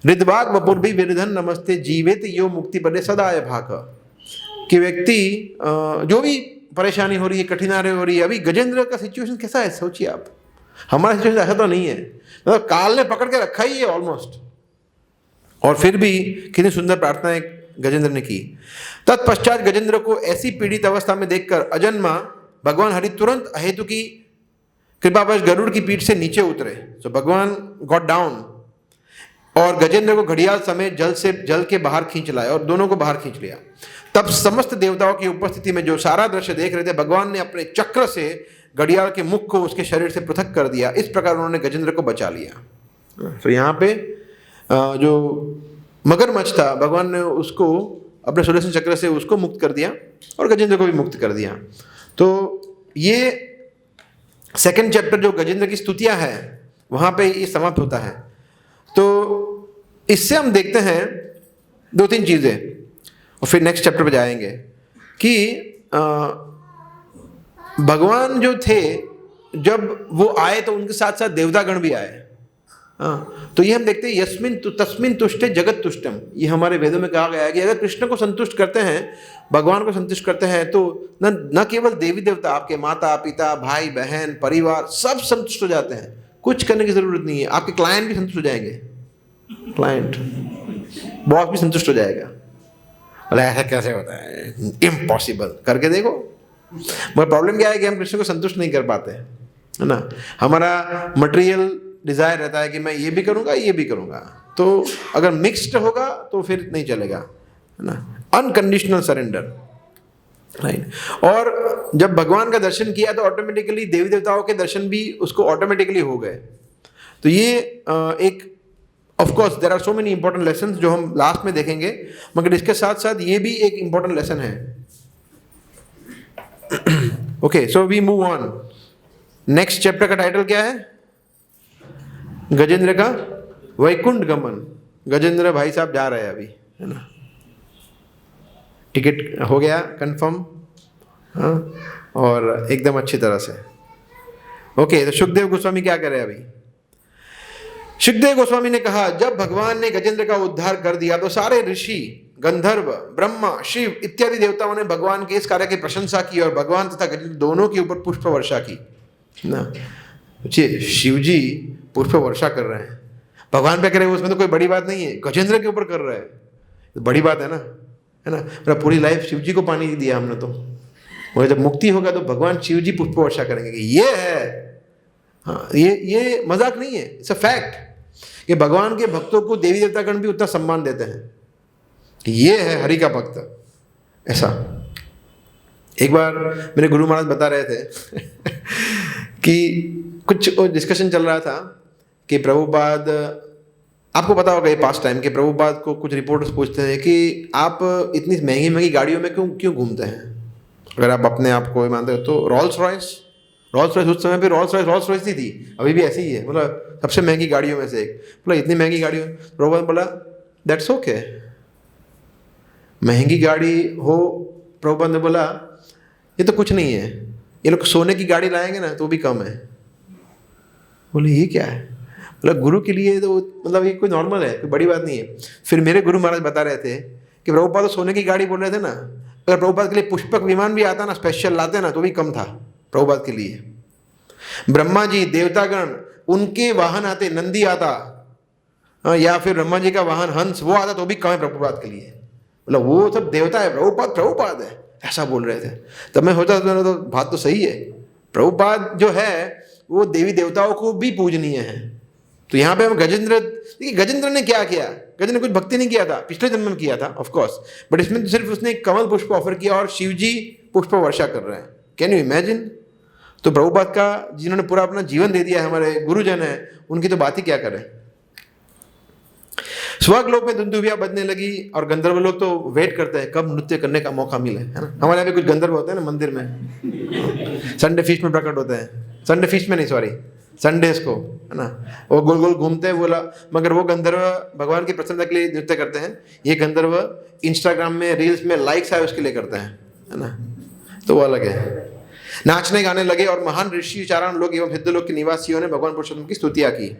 हृदवाग वपुर्भि विरिधन नमस्ते जीवित यो मुक्ति पदे सदाय भाग। कि व्यक्ति जो भी परेशानी हो रही है, कठिनाई हो रही है, अभी गजेंद्र का सिचुएशन कैसा है सोचिए आप। हमारा सिचुएशन ऐसा तो नहीं है, मतलब काल ने पकड़ के रखा ही है ऑलमोस्ट, और फिर भी कितनी सुंदर प्रार्थनाएं गजेंद्र ने की। तत्पश्चात गजेंद्र को ऐसी पीड़ित अवस्था में देखकर अजन्मा भगवान हरि तुरंत अहेतु की कृपावश गरुड़ की पीठ से नीचे उतरे। तो भगवान गॉट डाउन और गजेंद्र को घड़ियाल समेत जल के बाहर खींच लाए और दोनों को बाहर खींच लिया। तब समस्त देवताओं की उपस्थिति में जो सारा दृश्य देख रहे थे, भगवान ने अपने चक्र से घड़ियाल के मुख को उसके शरीर से पृथक कर दिया। इस प्रकार उन्होंने गजेंद्र को बचा लिया। तो यहाँ पे जो मगरमच्छ था, भगवान ने उसको अपने सुदर्शन चक्र से उसको मुक्त कर दिया और गजेंद्र को भी मुक्त कर दिया। तो ये सेकंड चैप्टर जो गजेंद्र की स्तुतियां है वहाँ पे ये समाप्त होता है। तो इससे हम देखते हैं दो तीन चीज़ें और फिर नेक्स्ट चैप्टर पे जाएंगे कि भगवान जो थे जब वो आए तो उनके साथ साथ देवतागण भी आए। तो ये हम देखते हैं यस्मिन तस्मिन तुष्टे जगत तुष्टम, ये हमारे वेदों में कहा गया है कि अगर कृष्ण को संतुष्ट करते हैं, भगवान को संतुष्ट करते हैं, तो न केवल देवी देवता, आपके माता पिता भाई बहन परिवार सब संतुष्ट हो जाते हैं। कुछ करने की जरूरत नहीं है, आपके क्लाइंट भी संतुष्ट हो जाएंगे, क्लाइंट बॉस भी संतुष्ट हो जाएगा। अरे ऐसा कैसे होता है, इम्पॉसिबल, करके देखो। मगर प्रॉब्लम क्या है कि हम कृष्ण को संतुष्ट नहीं कर पाते हैं, है ना। हमारा मटेरियल डिजायर रहता है कि मैं ये भी करूंगा ये भी करूंगा, तो अगर मिक्स्ड होगा तो फिर नहीं चलेगा, है ना। Unconditional surrender, right. और जब भगवान का दर्शन किया तो ऑटोमेटिकली देवी देवताओं के दर्शन भी उसको ऑटोमेटिकली हो गए। तो ये एक of course there are so many important lessons जो हम लास्ट में देखेंगे, मगर इसके साथ साथ ये भी एक इंपॉर्टेंट लेसन है। Okay, so we move on. Next chapter का टाइटल क्या है? गजेंद्र का वैकुंठ गमन। गजेंद्र भाई साहब जा रहे हैं अभी, है ना। टिकट हो गया कंफर्म, हाँ, और एकदम अच्छी तरह से। ओके, तो सुखदेव गोस्वामी क्या कर रहे हैं अभी? सुखदेव गोस्वामी ने कहा, जब भगवान ने गजेंद्र का उद्धार कर दिया तो सारे ऋषि, गंधर्व, ब्रह्मा, शिव इत्यादि देवताओं ने भगवान के इस कार्य की प्रशंसा की और भगवान तथा गजेंद्र दोनों के ऊपर पुष्प वर्षा की ना। शिव जी पुष्प वर्षा कर रहे हैं, भगवान पे कर रहे हैं, उसमें तो कोई बड़ी बात नहीं है। गजेंद्र के ऊपर कर रहे हैं तो बड़ी बात है ना, है ना। मेरा पूरी लाइफ शिव जी को पानी दिया हमने, तो मगर जब मुक्ति होगा तो भगवान शिव जी पुष्प वर्षा करेंगे। ये है, हाँ, ये मजाक नहीं है, इट्स अ फैक्ट कि भगवान के भक्तों को देवी देवतागण भी उतना सम्मान देते हैं कि ये है हरि का भक्त। ऐसा एक बार मेरे गुरु महाराज बता रहे थे कि कुछ डिस्कशन चल रहा था कि प्रभुपाद, आपको पता होगा ये पास्ट टाइम, कि प्रभुपाद को कुछ रिपोर्टर्स पूछते हैं कि आप इतनी महंगी महंगी गाड़ियों में क्यों घूमते हैं? अगर आप अपने आप को मानते हो तो रोल्स रॉयस उस समय पे रोल्स रॉयस ही थी, अभी भी ऐसी ही है, मतलब सबसे महंगी गाड़ियों में से एक। बोला इतनी महंगी गाड़ियों, प्रभुपाद बोला दैट्स ओके, महंगी गाड़ी हो। प्रभुपाद ने बोला ये तो कुछ नहीं है, ये लोग सोने की गाड़ी लाएंगे ना तो भी कम है। बोले ये क्या है? मतलब गुरु के लिए तो मतलब ये कोई नॉर्मल है, कोई बड़ी बात नहीं है। फिर मेरे गुरु महाराज बता रहे थे कि प्रभुपाद तो सोने की गाड़ी बोल रहे थे ना, अगर प्रभुपाद के लिए पुष्पक विमान भी आता ना, स्पेशल लाते ना, तो भी कम था प्रभुपाद के लिए। ब्रह्मा जी, देवतागण, उनके वाहन आते, नंदी आता, या फिर ब्रह्मा जी का वाहन हंस वो आता तो भी कम है प्रभुपाद के लिए। मतलब वो सब देवता है, प्रभुपाद है, ऐसा बोल रहे थे। तब मैं सोचा तो बात तो सही है, प्रभुपाद जो है वो देवी देवताओं को भी पूजनीय है। तो यहाँ पे हम गजेंद्र, देखिए गजेंद्र ने क्या किया, गजेंद्र ने कुछ भक्ति नहीं किया था, पिछले जन्म में किया था ऑफ कोर्स, बट इसमें तो सिर्फ उसने एक कमल पुष्प ऑफर किया और शिव जी पुष्प वर्षा कर रहे हैं। Can you imagine? तो प्रभुपाद का, जिन्होंने पूरा अपना जीवन दे दिया है, हमारे गुरुजन है, उनकी तो बात ही क्या करें। स्वर्ग लोक में दुंदुभिया बजने लगी और गंधर्व लोग तो वेट करते हैं कब नृत्य करने का मौका मिले, है ना। हमारे यहाँ पे कुछ गंधर्व होते हैं ना मंदिर में, संडे फीस्ट में प्रकट होते हैं, संडे फीस्ट में नहीं सॉरी, संडेज को, है ना। वो गोल गोल घूमते हैं बोला, मगर वो गंधर्व भगवान की प्रसन्नता के लिए नृत्य करते हैं। ये गंधर्व इंस्टाग्राम में रील्स में लाइक्स आए उसके लिए करते हैं, है ना, तो वो अलग है। नाचने गाने लगे और महान ऋषि चारण लोग एवं सिद्ध लोग के निवासियों ने भगवान पुरुषोत्तम की स्तुतियां की।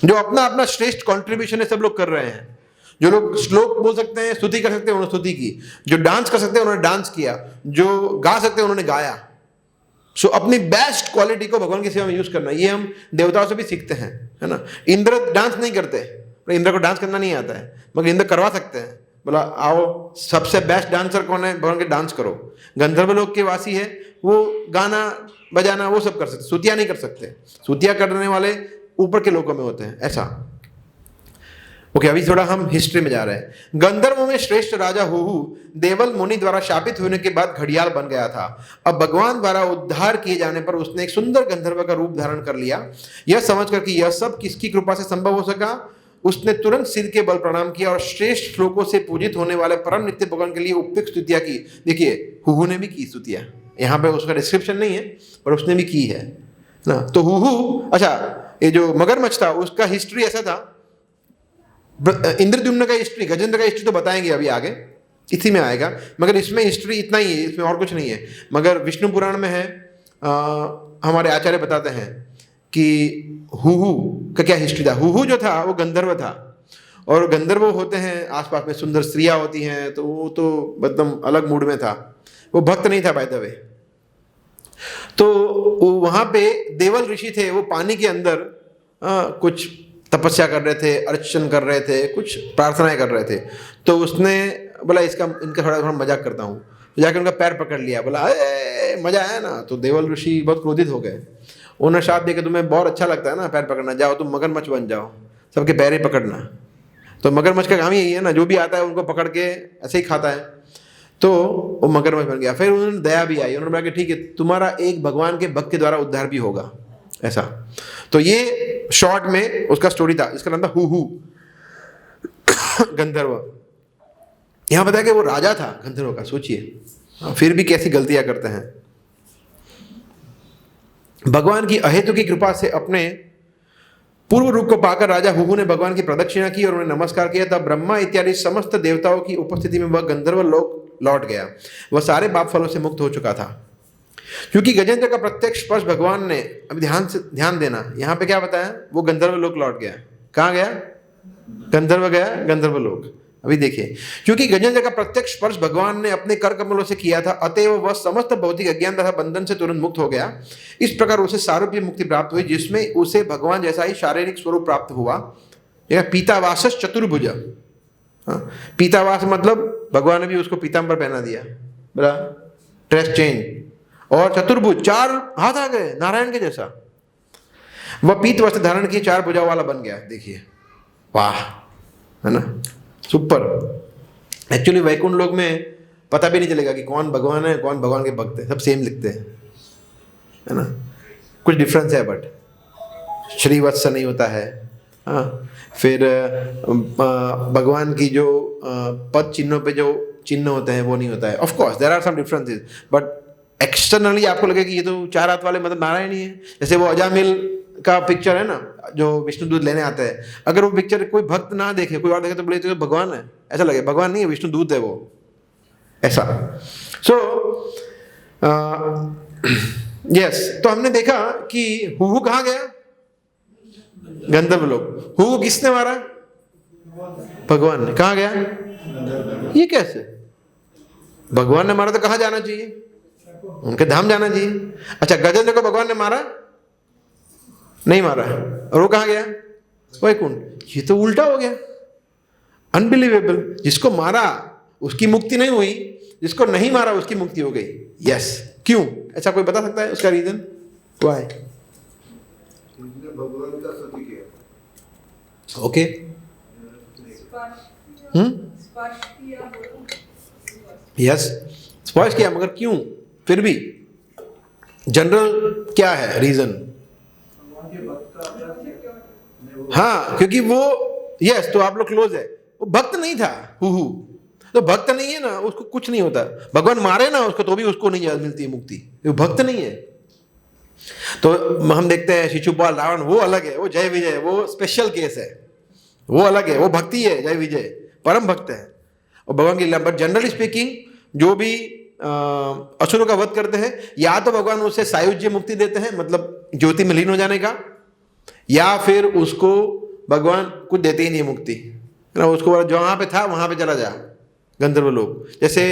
जो अपना अपना श्रेष्ठ कंट्रीब्यूशन है सब लोग कर रहे हैं। जो लोग श्लोक बोल सकते हैं, स्तुति कर सकते हैं, उन्होंने स्तुति की। जो डांस कर सकते हैं उन्होंने डांस किया, जो गा सकते हैं उन्होंने गाया। सो अपनी बेस्ट क्वालिटी को भगवान की सेवा में यूज करना, ये हम देवताओं से भी सीखते हैं, है ना। इंद्र डांस नहीं करते, इंद्र को डांस करना नहीं आता है, मगर इंद्र करवा सकते हैं। बोला आओ सबसे बेस्ट डांसर कौन है, भगवान के डांस करो। गंधर्व लोक के वासी है, वो गाना बजाना वो सब कर सकते, स्तुतियां नहीं कर सकते। स्तुतियां करने वाले ऊपर के लोकों में होते हैं, ऐसा। ओके, अभी थोड़ा हम हिस्ट्री में जा रहे हैं। गंधर्वों में श्रेष्ठ राजा हुहु देवल मुनि द्वारा शापित होने के बाद घड़ियाल बन गया था। अब भगवान द्वारा उद्धार किए जाने पर उसने एक सुंदर गंधर्व का रूप धारण कर लिया। यह समझकर कि यह सब किसकी कृपा से संभव हो सका, उसने तुरंत सिर के बल प्रणाम किया और श्रेष्ठ श्लोकों से पूजित होने वाले परम नित्य भगवान के लिए उपयुक्त स्तुतियां की। देखिए हुहु ने भी की स्तुतियां, यहाँ पे उसका डिस्क्रिप्शन नहीं है पर उसने भी की है ना। तो हुहु, अच्छा ये जो मगरमच्छ था उसका हिस्ट्री ऐसा था, इंद्रद्युम्न का हिस्ट्री, गजेंद्र का हिस्ट्री तो बताएंगे अभी आगे, इसी में आएगा, मगर इसमें हिस्ट्री इतना ही है, इसमें और कुछ नहीं है। मगर विष्णु पुराण में है, हमारे आचार्य बताते हैं कि हुहु का क्या हिस्ट्री था। हुहु जो था वो गंधर्व था, और गंधर्व होते हैं आसपास में सुंदर स्त्रियां होती हैं, तो वो तो एकदम अलग मूड में था, वो भक्त नहीं था बाय द वे। तो वहां पे देवल ऋषि थे, वो पानी के अंदर कुछ तपस्या कर रहे थे, अर्चन कर रहे थे, कुछ प्रार्थनाएं कर रहे थे। तो उसने बोला इनका थोड़ा मजाक करता हूँ, तो जाकर उनका पैर पकड़ लिया, बोला मजा आया ना। तो देवल ऋषि बहुत क्रोधित हो गए, उन्होंने शाप दिया कि तुम्हें बहुत अच्छा लगता है ना पैर पकड़ना, जाओ तुम मगरमच्छ बन जाओ, सबके पैर ही पकड़ना। तो मगरमच्छ का काम ही यही है ना, जो भी आता है उनको पकड़ के ऐसे ही खाता है। तो वो मगरमच्छ बन गया। फिर उन्होंने दया भी आई, उन्होंने बोला कि ठीक है तुम्हारा एक भगवान के भक्त के द्वारा उद्धार भी होगा, ऐसा। तो ये शॉर्ट में उसका स्टोरी था, इसका नाम था हुहु गंधर्व। यहां बताया कि वो राजा था गंधर्व का, सोचिए फिर भी कैसी गलतियां करते हैं। भगवान की अहेतु की कृपा से अपने पूर्व रूप को पाकर राजा हुहु ने भगवान की प्रदक्षिणा की और उन्हें नमस्कार किया। तब ब्रह्मा इत्यादि समस्त देवताओं की उपस्थिति में वह गंधर्व लोक लौट गया। वह सारे पाप फलों से मुक्त हो चुका था। क्योंकि गजेंद्र का प्रत्यक्ष स्पर्श भगवान ने, अभी ध्यान देना, यहाँ पे क्या बताया, वो गंधर्व लोक लौट गया। कहाँ गया? गंधर्व गया, गंधर्व लोक। अभी देखिए, क्योंकि गजेंद्र का प्रत्यक्ष स्पर्श भगवान ने अपने कर कमलों से किया था, अतएव वह समस्त भौतिक अज्ञान तथा बंधन से तुरंत मुक्त हो गया। इस प्रकार उसे सारूप्य मुक्ति प्राप्त हुई, जिसमें उसे भगवान जैसा ही शारीरिक स्वरूप प्राप्त हुआ। पीतावास चतुर्भुज, पीतावास मतलब भगवान ने भी उसको पीताम्बर पहना दिया, बोला ड्रेस चेंज। और चतुर्भुज, 4 हाथ आ गए नारायण के जैसा। वह पीत वस्त्र धारण किए 4 भुजाओं वाला बन गया। देखिए वाह, है ना, सुपर। एक्चुअली वैकुंठ लोक में पता भी नहीं चलेगा कि कौन भगवान है कौन भगवान के भक्त है, सब सेम लिखते हैं, है ना। कुछ डिफरेंस है बट श्रीवत्स नहीं होता है। हाँ, फिर भगवान की जो पद चिन्हों पे जो चिन्ह होते हैं वो नहीं होता है। Of course there are some differences, but externally आपको लगे कि ये तो 4 हाथ वाले मतलब नारायण ही है। जैसे वो अजामिल का पिक्चर है ना, जो विष्णु दूत लेने आता है, अगर वो पिक्चर कोई भक्त ना देखे, कोई और देखे तो बोले तो भगवान है, ऐसा लगे। भगवान नहीं है, विष्णु दूत है वो, ऐसा। सो यस, तो हमने देखा कि हुहु कहाँ गया? गंधर्व लोक। हुहु किसने मारा? भगवान ने। कहाँ गया? ये कैसे? भगवान ने मारा तो कहाँ जाना चाहिए? उनके धाम जाना चाहिए। अच्छा, गजेंद्र को भगवान ने मारा? नहीं मारा। और वो कहाँ गया? वैकुंठ। ये तो उल्टा हो गया, अनबिलीवेबल। जिसको मारा उसकी मुक्ति नहीं हुई, जिसको नहीं मारा उसकी मुक्ति हो गई। यस, क्यों? ऐसा कोई बता सकता है उसका रीजन? व्हाई? भगवान का स्तुति किया। ओके। यस, स्पर्श किया, मगर क्यों? फिर भी जनरल क्या है रीजन? हाँ, क्योंकि वो, यस, तो आप लोग क्लोज है। वो भक्त नहीं था, हु। तो भक्त नहीं है ना, उसको कुछ नहीं होता। भगवान मारे ना उसको तो भी उसको नहीं मिलती है मुक्ति, वो भक्त नहीं है। तो हम देखते हैं शिशुपाल, रावण, वो अलग है, वो जय विजय, वो स्पेशल केस है, वो अलग है, वो भक्ति है, जय विजय परम भक्त है और भगवान की लीला। बट जनरली स्पीकिंग जो भी असुरों का वध करते हैं, या तो भगवान उसे सायुज्य मुक्ति देते हैं, मतलब ज्योति में लीन हो जाने का, या फिर उसको भगवान कुछ देते ही नहीं मुक्ति ना, उसको जहाँ पे था वहाँ पे चला जा, गंधर्व लोग। जैसे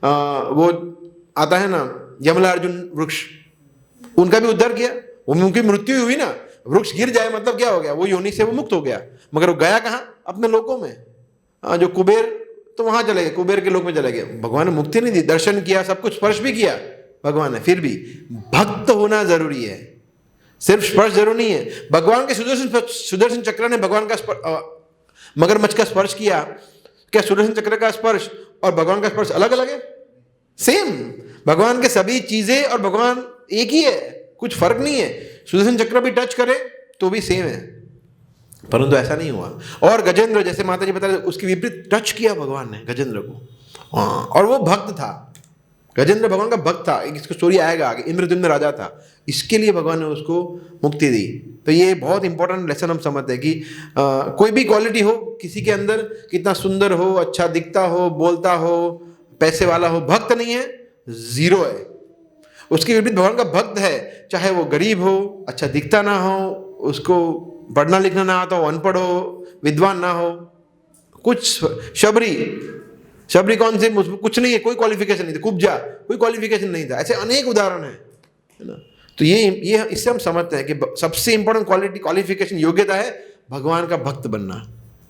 वो आता है ना यमला अर्जुन वृक्ष, उनका भी उद्धार किया, उनकी मृत्यु हुई ना, वृक्ष गिर जाए मतलब क्या हो गया? वो योनि से वो मुक्त हो गया, मगर वो गया कहाँ? अपने लोकों में। जो कुबेर, तो वहां चले गए, कुबेर के लोक में चले गए। भगवान ने मुक्ति नहीं दी, दर्शन किया, सब कुछ स्पर्श भी किया भगवान ने। फिर भी भक्त होना जरूरी है, सिर्फ स्पर्श जरूरी नहीं है। भगवान के सुदर्शन चक्र ने भगवान का मगरमच्छ का स्पर्श किया। क्या सुदर्शन चक्र का स्पर्श और भगवान का स्पर्श अलग अलग है? सेम। भगवान के सभी चीजें और भगवान एक ही है, कुछ फर्क नहीं है। सुदर्शन चक्र भी टच करे तो भी सेम है, परंतु ऐसा नहीं हुआ। और गजेंद्र, जैसे माता जी बता रहे, उसके विपरीत टच किया भगवान ने गजेंद्र को। हाँ, और वो भक्त था, गजेंद्र भगवान का भक्त था। एक इसको स्टोरी आएगा आगे, इंद्रद्युम्न राजा था, इसके लिए भगवान ने उसको मुक्ति दी। तो ये बहुत इंपॉर्टेंट लेसन हम समझते हैं कि कोई भी क्वालिटी हो किसी के अंदर, कितना सुंदर हो, अच्छा दिखता हो, बोलता हो, पैसे वाला हो, भक्त नहीं है, जीरो है। उसके विपरीत भगवान का भक्त है, चाहे वो गरीब हो, अच्छा दिखता ना हो, उसको पढ़ना लिखना ना आता हो, अनपढ़ हो, विद्वान ना हो, कुछ शबरी कौन से, कुछ नहीं है, कोई क्वालिफिकेशन नहीं था, कुब्जा, कोई क्वालिफिकेशन नहीं था। ऐसे अनेक उदाहरण है ना। तो ये इससे हम समझते हैं कि सबसे इंपॉर्टेंट क्वालिफिकेशन, योग्यता है भगवान का भक्त बनना,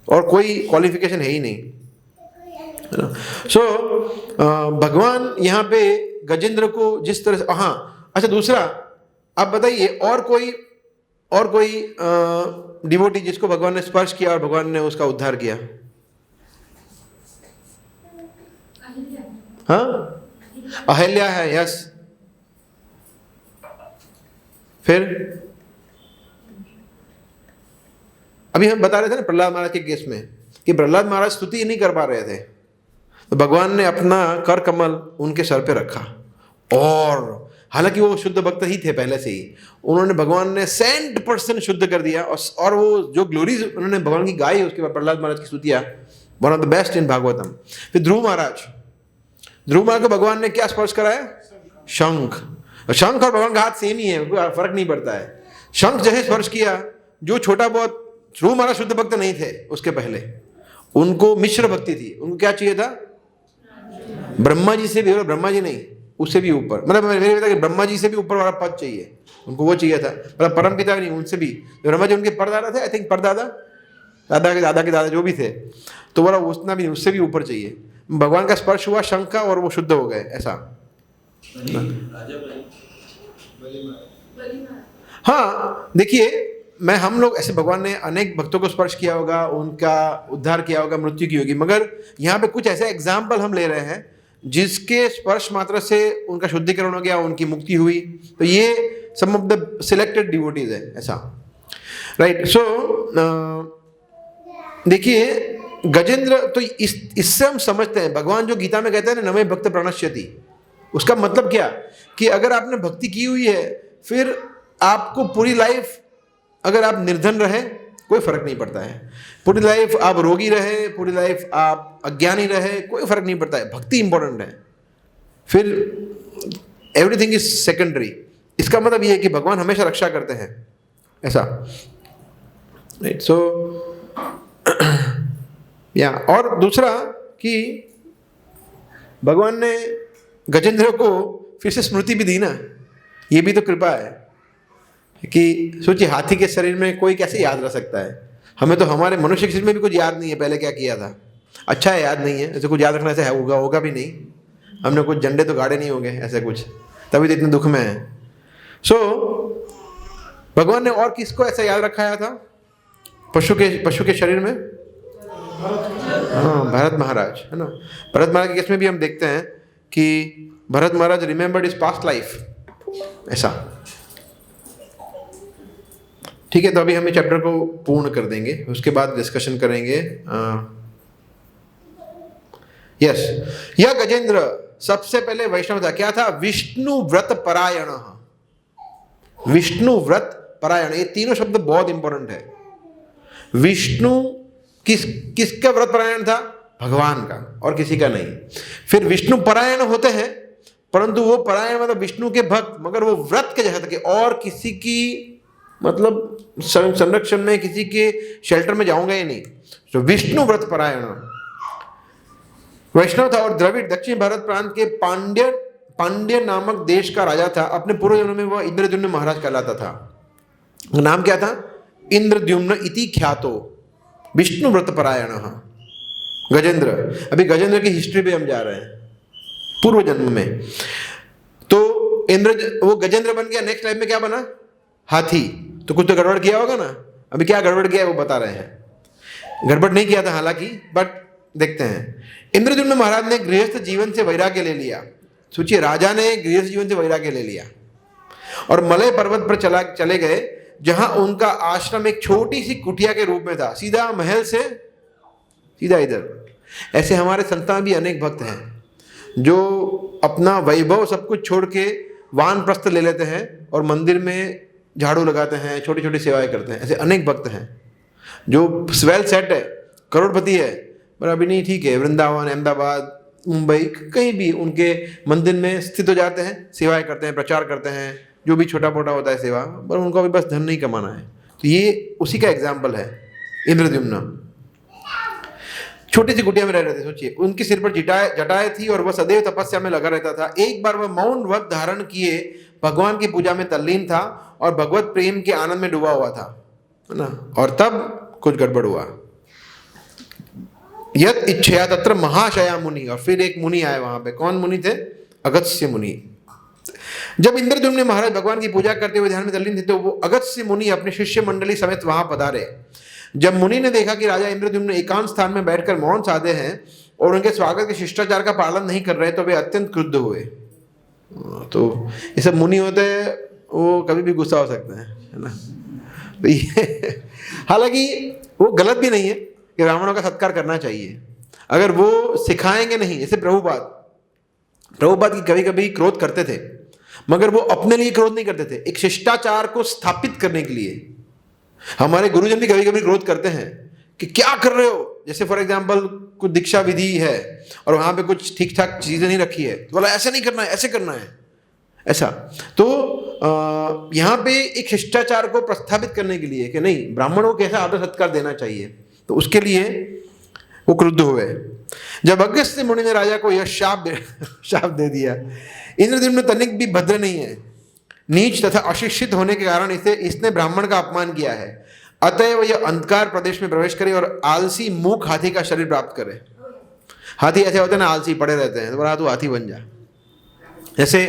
और कोई क्वालिफिकेशन है ही नहीं, है ना। सो भगवान यहाँ पे गजेंद्र को जिस तरह से, हाँ अच्छा, दूसरा आप बताइए, और कोई डिवोटी जिसको भगवान ने स्पर्श किया और भगवान ने उसका उद्धार किया? हाँ, अहिल्या है, यस। फिर अभी हम बता रहे थे ना प्रहलाद महाराज के केस में कि प्रहलाद महाराज स्तुति नहीं कर पा रहे थे, तो भगवान ने अपना कर कमल उनके सर पे रखा, और हालांकि वो शुद्ध भक्त ही थे पहले से ही, उन्होंने, भगवान ने 100% शुद्ध कर दिया, और वो जो ग्लोरीज उन्होंने भगवान की गाई, उसके बाद प्रहलाद महाराज की स्तुतियां, one of the best in Bhagavatam. फिर ध्रुव महाराज को भगवान ने क्या स्पर्श कराया? शंख। शंख और भगवान का हाथ सेम ही है, कोई फर्क नहीं पड़ता है। शंख जैसे स्पर्श किया, जो छोटा बहुत, ध्रुव महाराज शुद्ध भक्त नहीं थे उसके पहले, उनको मिश्र भक्ति थी। उनको क्या चाहिए था? ब्रह्मा जी से भी, ब्रह्मा जी नहीं, उससे भी ऊपर, मतलब मेरे पिता कि ब्रह्मा जी से भी ऊपर वाला पद चाहिए उनको, वो चाहिए था। मतलब परम पिता नहीं, उनसे भी, ब्रह्मा जी उनके परदादा थे, आई थिंक परदादा, दादा के दादा के दादा जो भी थे, तो बोला उतना भी नहीं, उससे भी ऊपर चाहिए। भगवान का स्पर्श हुआ शंख का, और वो शुद्ध हो गए, ऐसा। हाँ देखिए, हम लोग ऐसे, भगवान ने अनेक भक्तों को स्पर्श किया होगा, उनका उद्धार किया होगा, मृत्यु की होगी, मगर यहाँ पे कुछ ऐसे एग्जाम्पल हम ले रहे हैं जिसके स्पर्श मात्र से उनका शुद्धिकरण हो गया, उनकी मुक्ति हुई। तो ये सम ऑफ द सिलेक्टेड डिवोटीज है, ऐसा, राइट। सो देखिए गजेंद्र, तो इससे हम समझते हैं, भगवान जो गीता में कहते हैं ना, नमे भक्त प्रणश्यति, उसका मतलब क्या कि अगर आपने भक्ति की हुई है, फिर आपको पूरी लाइफ, अगर आप निर्धन रहे कोई फर्क नहीं पड़ता है, पूरी लाइफ आप रोगी रहे, पूरी लाइफ आप अज्ञानी रहे, कोई फर्क नहीं पड़ता है, भक्ति इंपॉर्टेंट है, फिर एवरीथिंग इज सेकेंडरी। इसका मतलब ये है कि भगवान हमेशा रक्षा करते हैं, ऐसा, राइट। सो या, और दूसरा कि भगवान ने गजेंद्र को फिर से स्मृति भी दी ना, ये भी तो कृपा है कि सोचिए हाथी के शरीर में कोई कैसे याद रख सकता है। हमें तो हमारे मनुष्य के शरीर में भी कुछ याद नहीं है पहले क्या किया था। अच्छा है याद नहीं है, ऐसे कुछ याद रखना ऐसे होगा भी नहीं। हमने कुछ झंडे तो गाड़े नहीं होंगे ऐसे कुछ, तभी तो इतने दुख में है। भगवान ने और किसको ऐसा याद रखाया था पशु के शरीर में? हाँ, भरत महाराज, है ना। भरत महाराज के केस में भी हम देखते हैं कि भरत महाराज रिमेम्बर्ड हिज पास्ट लाइफ, ऐसा। ठीक है, तो अभी हम इस चैप्टर को पूर्ण कर देंगे, उसके बाद डिस्कशन करेंगे। यस, यह गजेंद्र सबसे पहले वैष्णव था। क्या था? विष्णु व्रत परायण। विष्णु व्रत परायण, ये तीनों शब्द बहुत इंपॉर्टेंट है। विष्णु किसका व्रत परायण था? भगवान का, और किसी का नहीं। फिर विष्णु परायण होते हैं, परंतु वो परायण मतलब विष्णु के भक्त, मगर वो व्रत के जैसा था कि और किसी की मतलब संरक्षण में, किसी के शेल्टर में जाऊंगा ही नहीं। तो विष्णु व्रत परायण वैष्णव था। और द्रविड़ दक्षिण भारत प्रांत के पांड्य नामक देश का राजा था। अपने पूर्व जन्म में वह इंद्रद्युम्न महाराज कहलाता था। नाम क्या था? इंद्रद्युम्न इति ख्यातो विष्णु व्रत परायण गजेंद्र। अभी गजेंद्र की हिस्ट्री पे हम जा रहे हैं पूर्व जन्म में। तो वो गजेंद्र बन गया, नेक्स्ट लाइफ में क्या बना? हाथी। तो कुछ तो गड़बड़ किया होगा ना। अभी क्या गड़बड़ किया है वो बता रहे हैं। गड़बड़ नहीं किया था हालांकि, बट देखते हैं। इंद्रद्युम्न महाराज ने गृहस्थ जीवन से वैराग्य ले लिया। सोचिए, राजा ने गृहस्थ जीवन से वैराग्य ले लिया और मलय पर्वत पर चले गए, जहां उनका आश्रम एक छोटी सी कुटिया के रूप में था, सीधा महल से सीधा इधर। ऐसे हमारे संतान भी अनेक भक्त हैं जो अपना वैभव सब कुछ छोड़ के वानप्रस्थ ले लेते हैं और मंदिर में झाड़ू लगाते हैं, छोटी छोटी सेवाएं करते हैं। ऐसे अनेक भक्त हैं जो वेल सेट है, करोड़पति है, पर अभी नहीं ठीक है, वृंदावन, अहमदाबाद, मुंबई, कहीं भी उनके मंदिर में स्थित हो जाते हैं, सेवाएं करते हैं, प्रचार करते हैं, जो भी छोटा मोटा होता है सेवा, पर उनको अभी बस धन नहीं कमाना है। तो ये उसी का एग्जाम्पल है इंद्रद्युम्न। छोटी सी कुटिया में रह रहे थे। सोचिए, उनके सिर पर जटाएं थी और वह सदैव तपस्या में लगा रहता था। एक बार वह मौन व्रत धारण किए भगवान की पूजा में तल्लीन था और भगवत प्रेम के आनंद में डूबा हुआ था, है ना। और तब कुछ गड़बड़ हुआ। यत इच्छया तत्र महाशया मुनि। और फिर एक मुनि आए वहां पे। कौन मुनि थे? अगस्त्य मुनि। जब इंद्रद्युम्न महाराज भगवान की पूजा करते हुए ध्यान में तल्लीन थे, तो वो अगस्त्य मुनि अपने शिष्य मंडली समेत वहां पधारे। जब मुनि ने देखा कि राजा इंद्रद्युम्न एकांत स्थान में बैठकर मौन साधे हैं और उनके स्वागत के शिष्टाचार का पालन नहीं कर रहे, तो वे अत्यंत क्रुद्ध हुए। तो ये सब मुनि होते हैं, वो कभी भी गुस्सा हो सकते हैं, है ना। तो ये हालांकि वो गलत भी नहीं है कि ब्राह्मणों का सत्कार करना चाहिए, अगर वो सिखाएंगे नहीं। जैसे प्रभुपाद की कभी कभी क्रोध करते थे, मगर वो अपने लिए क्रोध नहीं करते थे, एक शिष्टाचार को स्थापित करने के लिए। हमारे गुरुजन भी कभी कभी क्रोध करते हैं कि क्या कर रहे हो। जैसे फॉर एग्जांपल कुछ दीक्षा विधि है और वहां पे कुछ ठीक ठाक चीजें नहीं रखी है, तो बोला ऐसे नहीं करना है, ऐसे करना है, ऐसा। तो यहाँ पे एक शिष्टाचार को प्रस्थापित करने के लिए कि नहीं, ब्राह्मणों को कैसा आदर सत्कार देना चाहिए, तो उसके लिए वो क्रुद्ध हुए। जब अगस्त्य मुनि ने राजा को यह शाप दे दिया, इंद्रद्युम्न तनिक भी भद्र नहीं है, नीच तथा अशिक्षित होने के कारण इसने ब्राह्मण का अपमान किया है, अतएव यह अंधकार प्रदेश में प्रवेश करे और आलसी मूक हाथी का शरीर प्राप्त करे। हाथी ऐसे होते हैं ना, आलसी पड़े रहते हैं, तो बोला तू हाथी बन जा। जैसे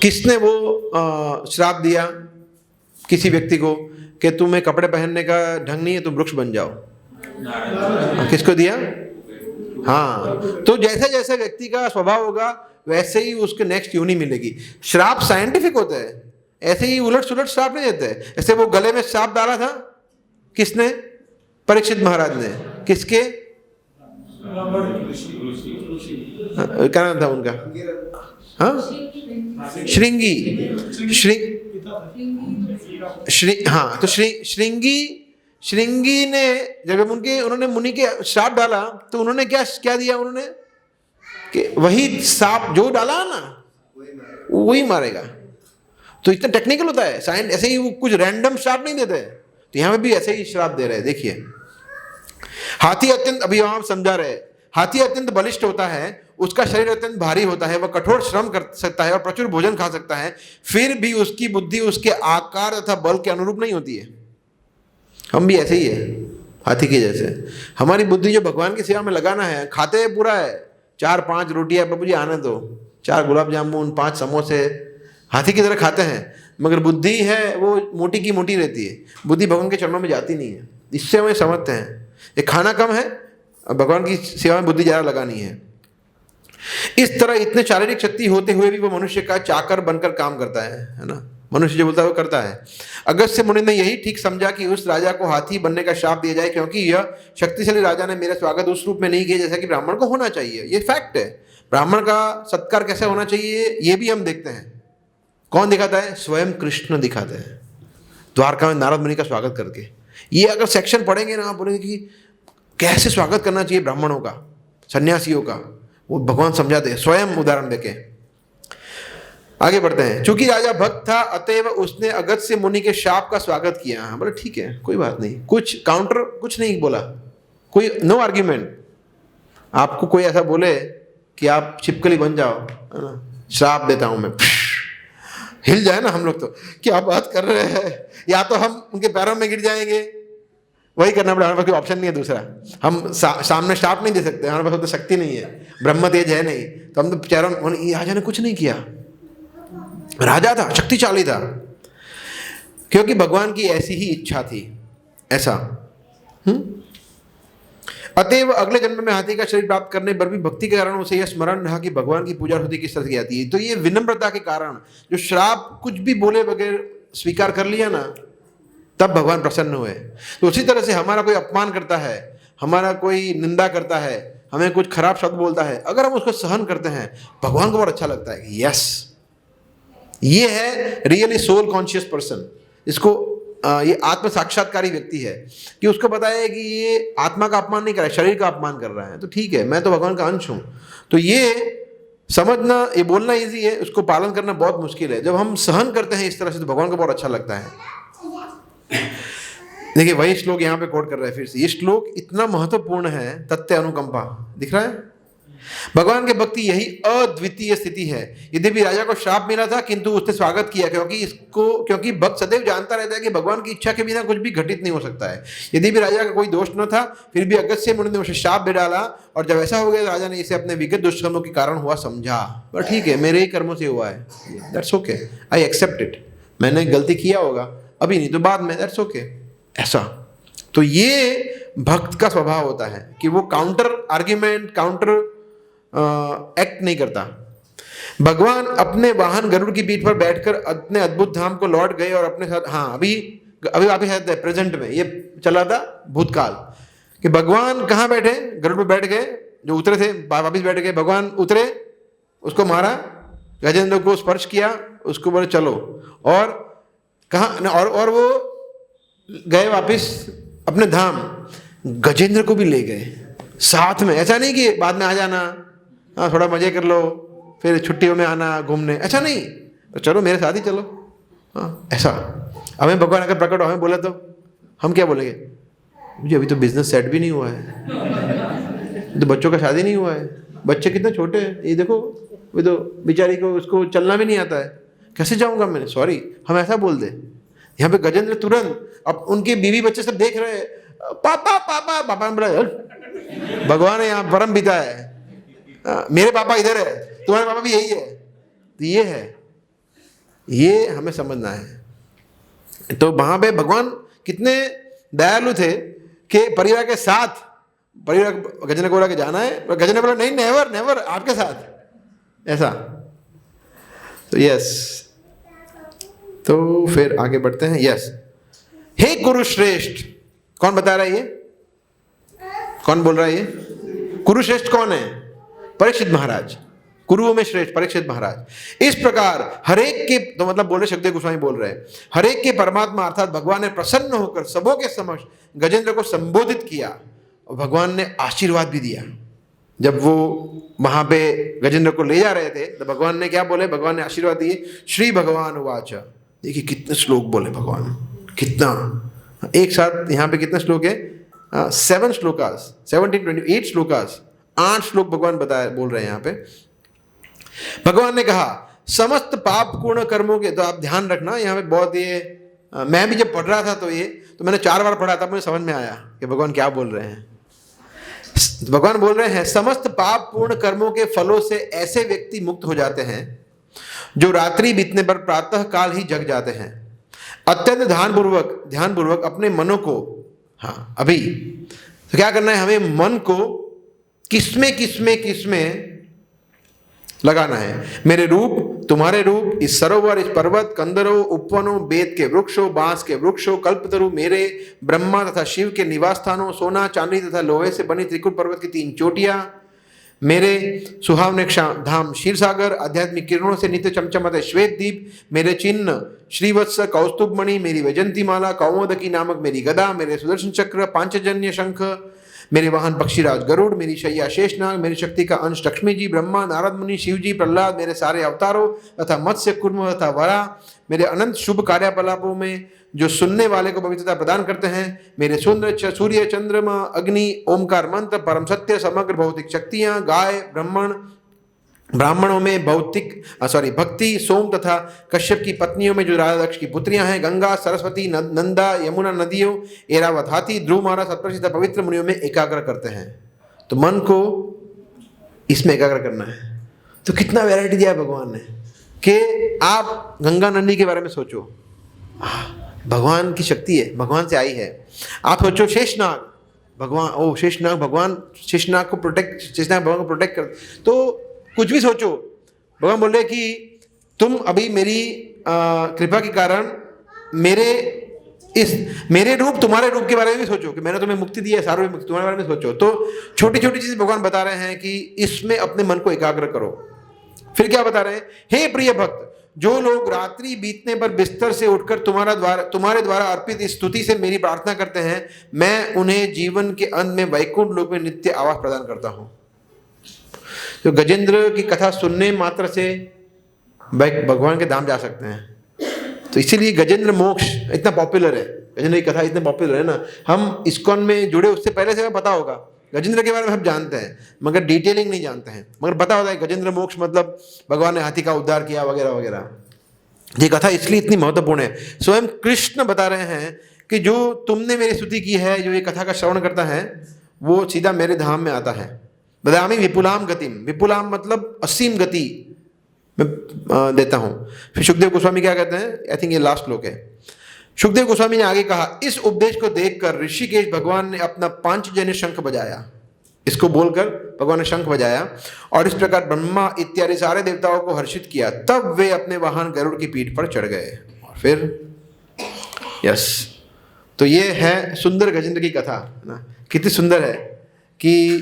किसने वो श्राप दिया किसी व्यक्ति को कि तुम्हें कपड़े पहनने का ढंग नहीं है, तुम वृक्ष बन जाओ? किसको दिया? हाँ, तो जैसे जैसे व्यक्ति का स्वभाव होगा वैसे ही उसके नेक्स्ट योनि मिलेगी। श्राप साइंटिफिक होता है, ऐसे ही उलट सुलट श्राप नहीं देते। ऐसे वो गले में श्राप डाला था किसने? परीक्षित महाराज ने। किसके? क्या नाम था उनका? हाँ, श्रृंगी। हाँ, तो श्रृंगी ने जब उन्होंने मुनि के श्राप डाला, तो उन्होंने क्या दिया? उन्होंने कि वही सांप जो डाला ना वही मारेगा। तो इतना टेक्निकल होता है साइंस। ऐसे ही वो कुछ रैंडम श्राप नहीं देते, तो यहाँ पे भी ऐसे ही श्राप दे रहे हैं। देखिए, हाथी अत्यंत, अभी हम समझा रहे, हाथी अत्यंत बलिष्ठ होता है, उसका शरीर अत्यंत भारी होता है, वह कठोर श्रम कर सकता है और प्रचुर भोजन खा सकता है, फिर भी उसकी बुद्धि उसके आकार तथा बल के अनुरूप नहीं होती है। हम भी ऐसे ही है, हाथी के जैसे। हमारी बुद्धि जो भगवान की सेवा में लगाना है, खाते हैं पूरा है, 4-5 रोटियां प्रभु जी आने दो, 4 गुलाब जामुन, 5 समोसे, हाथी की तरह खाते हैं, मगर बुद्धि है वो मोटी की मोटी रहती है, बुद्धि भगवान के चरणों में जाती नहीं है। इससे हमें समझते हैं ये खाना कम है, भगवान की सेवा में बुद्धि ज़्यादा लगानी है। इस तरह इतने शारीरिक शक्ति होते हुए भी वो मनुष्य का चाकर बनकर काम करता है ना। मनुष्य जो बोलता है वो करता है। अगस्त्य मुनि ने यही ठीक समझा कि उस राजा को हाथी बनने का शाप दिया जाए, क्योंकि यह शक्तिशाली राजा ने मेरा स्वागत उस रूप में नहीं किया जैसा कि ब्राह्मण को होना चाहिए। ये फैक्ट है। ब्राह्मण का सत्कार कैसे होना चाहिए ये भी हम देखते हैं। कौन दिखाता है? स्वयं कृष्ण दिखाते हैं द्वारका में नारद मुनि का स्वागत करके। ये अगर सेक्शन पढ़ेंगे ना, आप बोलेंगे कि कैसे स्वागत करना चाहिए ब्राह्मणों का, सन्यासियों का, वो भगवान समझाते हैं स्वयं उदाहरण देके। आगे बढ़ते हैं। चूंकि राजा भक्त था अतएव उसने अगस्त्य मुनि के शाप का स्वागत किया। बोले ठीक है, कोई बात नहीं, कुछ काउंटर कुछ नहीं बोला, कोई नो आर्ग्यूमेंट। आपको कोई ऐसा बोले कि आप छिपकली बन जाओ, है ना, श्राप देता हूं मैं, हिल जाए ना हम लोग, तो क्या बात कर रहे हैं, या तो हम उनके पैरों में गिर जाएंगे, वही करना पड़ेगा। हमारे पास कोई ऑप्शन नहीं है दूसरा। हम सामने शाप नहीं दे सकते, हमारे पास तो शक्ति नहीं है, ब्रह्म तेज है नहीं, तो हम तो पैरों, राजा ने कुछ नहीं किया, राजा था, शक्तिशाली था, क्योंकि भगवान की ऐसी ही इच्छा थी, ऐसा। अतएव अगले जन्म में हाथी का शरीर प्राप्त करने पर भी भक्ति के कारण उसे यह स्मरण रहा कि भगवान की पूजा होती किस तरह की जाती है। तो ये विनम्रता के कारण जो श्राप कुछ भी बोले बगैर स्वीकार कर लिया ना, तब भगवान प्रसन्न हुए। तो उसी तरह से हमारा कोई अपमान करता है, हमारा कोई निंदा करता है, हमें कुछ खराब शब्द बोलता है, अगर हम उसको सहन करते हैं, भगवान को बहुत अच्छा लगता है कि यस, ये है रियली सोल कॉन्शियस पर्सन। इसको ये आत्म साक्षात्कारी व्यक्ति है कि उसको पता है कि ये आत्मा का अपमान नहीं कर रहा है, शरीर का अपमान कर रहा है, तो ठीक है, मैं तो भगवान का अंश हूं। तो ये समझना, ये बोलना इजी है, उसको पालन करना बहुत मुश्किल है। जब हम सहन करते हैं इस तरह से, तो भगवान को बहुत अच्छा लगता है। देखिए वही श्लोक यहाँ पे कोट कर रहे हैं फिर से। ये श्लोक इतना महत्वपूर्ण है, तथ्य अनुकंपा दिख रहा है। भगवान के भक्ति यही अद्वितीय स्थिति है। यदि भी राजा को श्राप मिला था, किंतु उसने स्वागत किया, क्योंकि भक्त सदैव जानता रहता है कि भगवान की इच्छा के बिना कुछ भी घटित नहीं हो सकता है। यदि भी राजा का कोई दोष न था, फिर भी अगस्त्य मुनि ने उसे श्राप भी डाला, और जब ऐसा हो गया, राजा ने इसे अपने विगत दुष्कर्मों के कारण हुआ समझा। पर ठीक है, मेरे ही कर्मों से हुआ है, that's okay, I accept it. मैंने गलती किया होगा, अभी नहीं तो बाद में, दैट्स ओके, ऐसा। तो ये भक्त का स्वभाव होता है कि वो काउंटर आर्ग्यूमेंट, काउंटर एक्ट नहीं करता। भगवान अपने वाहन गरुड़ की पीठ पर बैठकर अपने अद्भुत धाम को लौट गए और अपने साथ, हाँ, अभी वापिस आते हैं प्रेजेंट में। ये चला था भूतकाल कि भगवान कहाँ बैठे, गरुड़ पर बैठ गए, जो उतरे थे वापिस बैठ गए। भगवान उतरे, उसको मारा, गजेंद्र को स्पर्श किया, उसको बोले चलो, और कहाँ, और वो गए वापिस अपने धाम। गजेंद्र को भी ले गए साथ में। ऐसा नहीं कि बाद में आ जाना, हाँ थोड़ा मजे कर लो, फिर छुट्टियों में आना घूमने, ऐसा नहीं, तो चलो मेरे साथ ही चलो, हाँ ऐसा। हमें भगवान अगर प्रकट हमें बोले तो हम क्या बोलेंगे? मुझे अभी तो बिजनेस सेट भी नहीं हुआ है, तो बच्चों का शादी नहीं हुआ है, बच्चे कितने छोटे हैं, ये देखो, वो तो बेचारी को, उसको चलना भी नहीं आता है, कैसे जाऊँगा मैं? सॉरी, हम ऐसा बोल दे। यहाँ पे गजेंद्र तुरंत, अब उनके बीवी बच्चे सब देख रहे हैं, पापा पापा पापा, भगवान यहाँ परम पिता है, मेरे पापा इधर है, तुम्हारे पापा भी यही है। तो ये है, ये हमें समझना है। तो वहां पे भगवान कितने दयालु थे कि परिवार के साथ, परिवार गजेंद्र को बोला कि जाना है, और गजेंद्र बोला नहीं, नेवर नेवर, आपके साथ, ऐसा। तो यस, तो फिर आगे बढ़ते हैं। यस, हे कुरुश्रेष्ठ, कौन बता रहा है ये? कौन बोल रहा है ये? कुरुश्रेष्ठ कौन है? परीक्षित महाराज, कुरुओं में श्रेष्ठ परीक्षित महाराज। इस प्रकार हरेक के, तो मतलब बोल रहे, सुखदेव गोस्वामी बोल रहे हैं, हरेक के परमात्मा अर्थात भगवान ने प्रसन्न होकर सबों के समक्ष गजेंद्र को संबोधित किया, और भगवान ने आशीर्वाद भी दिया। जब वो वहां पे गजेंद्र को ले जा रहे थे, तो भगवान ने क्या बोले? भगवान ने आशीर्वाद दिए। श्री भगवान उवाच, देखिए कितने श्लोक बोले भगवान, कितना एक साथ। यहाँ पे कितने श्लोक है? 7 श्लोकास, 17, 28 श्लोकास, 8 श्लोक भगवान बोल रहे हैं यहाँ पे। भगवान ने कहा समस्त पाप पूर्ण कर्मों के, तो आप ध्यान रखना यहाँ पे बहुत मैं भी जब पढ़ रहा था तो मैंने 4 बार पढ़ा था, मुझे समझ में आया कि भगवान क्या बोल रहे हैं। भगवान बोल रहे हैं समस्त पाप पूर्ण कर्मों के फलों से ऐसे व्यक्ति मुक्त हो जाते हैं जो रात्रि बीतने पर प्रातः काल ही जग जाते हैं। अत्यंत ध्यानपूर्वक अपने मनों को, हाँ अभी तो क्या करना है, हमें मन को किसमें लगाना है। मेरे रूप, तुम्हारे रूप, इस सरोवर, इस पर्वत, कंदरों, उपवनों, बेत के वृक्षों, बांस के वृक्षों, कल्पतरु, मेरे ब्रह्मा तथा शिव के निवास स्थानों, सोना चांदी तथा लोहे से बनी त्रिकुट पर्वत की 3 चोटियां, मेरे सुहावने धाम क्षीर सागर, आध्यात्मिक किरणों से नित्य चमचमाते श्वेत दीप, मेरे चिन्ह श्रीवत्स कौस्तुभ मणि, मेरी वैजंती माला, कौमोदकी नामक मेरी गदा, मेरे सुदर्शन चक्र, पांचजन्य शंख, मेरे वाहन पक्षीराज गरुड़, मेरी शैया शेषनाग, मेरी शक्ति का अंश लक्ष्मी जी, ब्रह्मा, नारद मुनि, शिव जी, प्रहलाद, मेरे सारे अवतारों तथा मत्स्य, कुर्म तथा वरा, मेरे अनंत शुभ कार्याकलापों में जो सुनने वाले को पवित्रता प्रदान करते हैं, मेरे सूर्य, चंद्रमा, अग्नि, ओमकार मंत्र, परम सत्य, समग्र भौतिक शक्तियां, गाय, ब्राह्मणों में भक्ति, सोम तथा कश्यप की पत्नियों में जो राजा दक्ष की पुत्रियां हैं, गंगा, सरस्वती, नंदा, यमुना नदियों, एरावत हाथी, ध्रुव महाराज, सप्तर्षि तथा पवित्र मुनियों में एकाग्र करते हैं। तो मन को इसमें एकाग्र करना है। तो कितना वैरायटी दिया भगवान ने कि आप गंगा नदी के बारे में सोचो, भगवान की शक्ति है, भगवान से आई है। आप सोचो शेषनाग, भगवान शेषनाग भगवान को प्रोटेक्ट कर, तो कुछ भी सोचो, भगवान बोल रहे कि तुम अभी मेरी कृपा के कारण मेरे रूप, तुम्हारे रूप के बारे में भी सोचो कि मैंने तुम्हें मुक्ति दी है, सारों मुक्ति तुम्हारे बारे में सोचो। तो छोटी छोटी चीजें भगवान बता रहे हैं कि इसमें अपने मन को एकाग्र करो। फिर क्या बता रहे हैं, हे प्रिय भक्त, जो लोग रात्रि बीतने पर बिस्तर से उठकर तुम्हारे द्वारा अर्पित इस स्तुति से मेरी प्रार्थना करते हैं, मैं उन्हें जीवन के अंत में वैकुंठ लोक में नित्य आवास प्रदान करता हूं। तो गजेंद्र की कथा सुनने मात्र से भगवान के धाम जा सकते हैं। तो इसीलिए गजेंद्र मोक्ष इतना पॉपुलर है, गजेंद्र की कथा इतनी पॉपुलर है ना। हम इस्कॉन में जुड़े उससे पहले से हमें पता होगा, गजेंद्र के बारे में हम जानते हैं मगर डिटेलिंग नहीं जानते हैं, मगर पता होता है गजेंद्र मोक्ष मतलब भगवान ने हाथी का उद्धार किया वगैरह वगैरह। ये कथा इसलिए इतनी महत्वपूर्ण है। स्वयं कृष्ण बता रहे हैं कि जो तुमने मेरी स्तुति की है, जो ये कथा का श्रवण करता है, वो सीधा मेरे धाम में आता है। बदामी विपुलाम गतिम, विपुलाम मतलब असीम गति मैं देता हूं। फिर सुखदेव गोस्वामी क्या कहते हैं, आई थिंक ये लास्ट श्लोक है। सुखदेव गोस्वामी ने आगे कहा, इस उपदेश को देखकर ऋषिकेश भगवान ने अपना पांचजन्य शंख बजाया। इसको बोलकर भगवान ने शंख बजाया और इस प्रकार ब्रह्मा इत्यादि सारे देवताओं को हर्षित किया। तब वे अपने वाहन गरुड़ की पीठ पर चढ़ गए। और फिर तो ये है सुंदर गजेंद्र की कथा ना। कितनी सुंदर है कि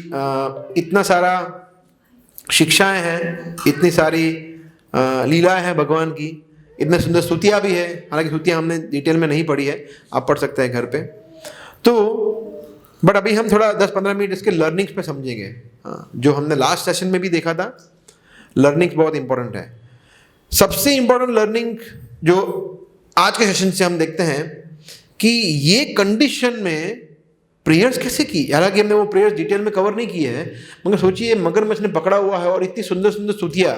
इतना सारा शिक्षाएं हैं, इतनी सारी लीलाएं हैं भगवान की, इतने सुंदर स्तुतियाँ भी है। हालांकि स्तुतियाँ हमने डिटेल में नहीं पढ़ी है, आप पढ़ सकते हैं घर पे। तो बट अभी हम थोड़ा 10-15 मिनट इसके लर्निंग्स पे समझेंगे। हाँ, जो हमने लास्ट सेशन में भी देखा था, लर्निंग्स बहुत इंपॉर्टेंट है। सबसे इंपॉर्टेंट लर्निंग जो आज के सेशन से हम देखते हैं कि ये कंडीशन में प्रेयर्स कैसे की। हालांकि हमने वो प्रेयर्स डिटेल में कवर नहीं किए हैं, मगर सोचिए मगरमच्छ ने पकड़ा हुआ है और इतनी सुंदर सुंदर स्तुतियाँ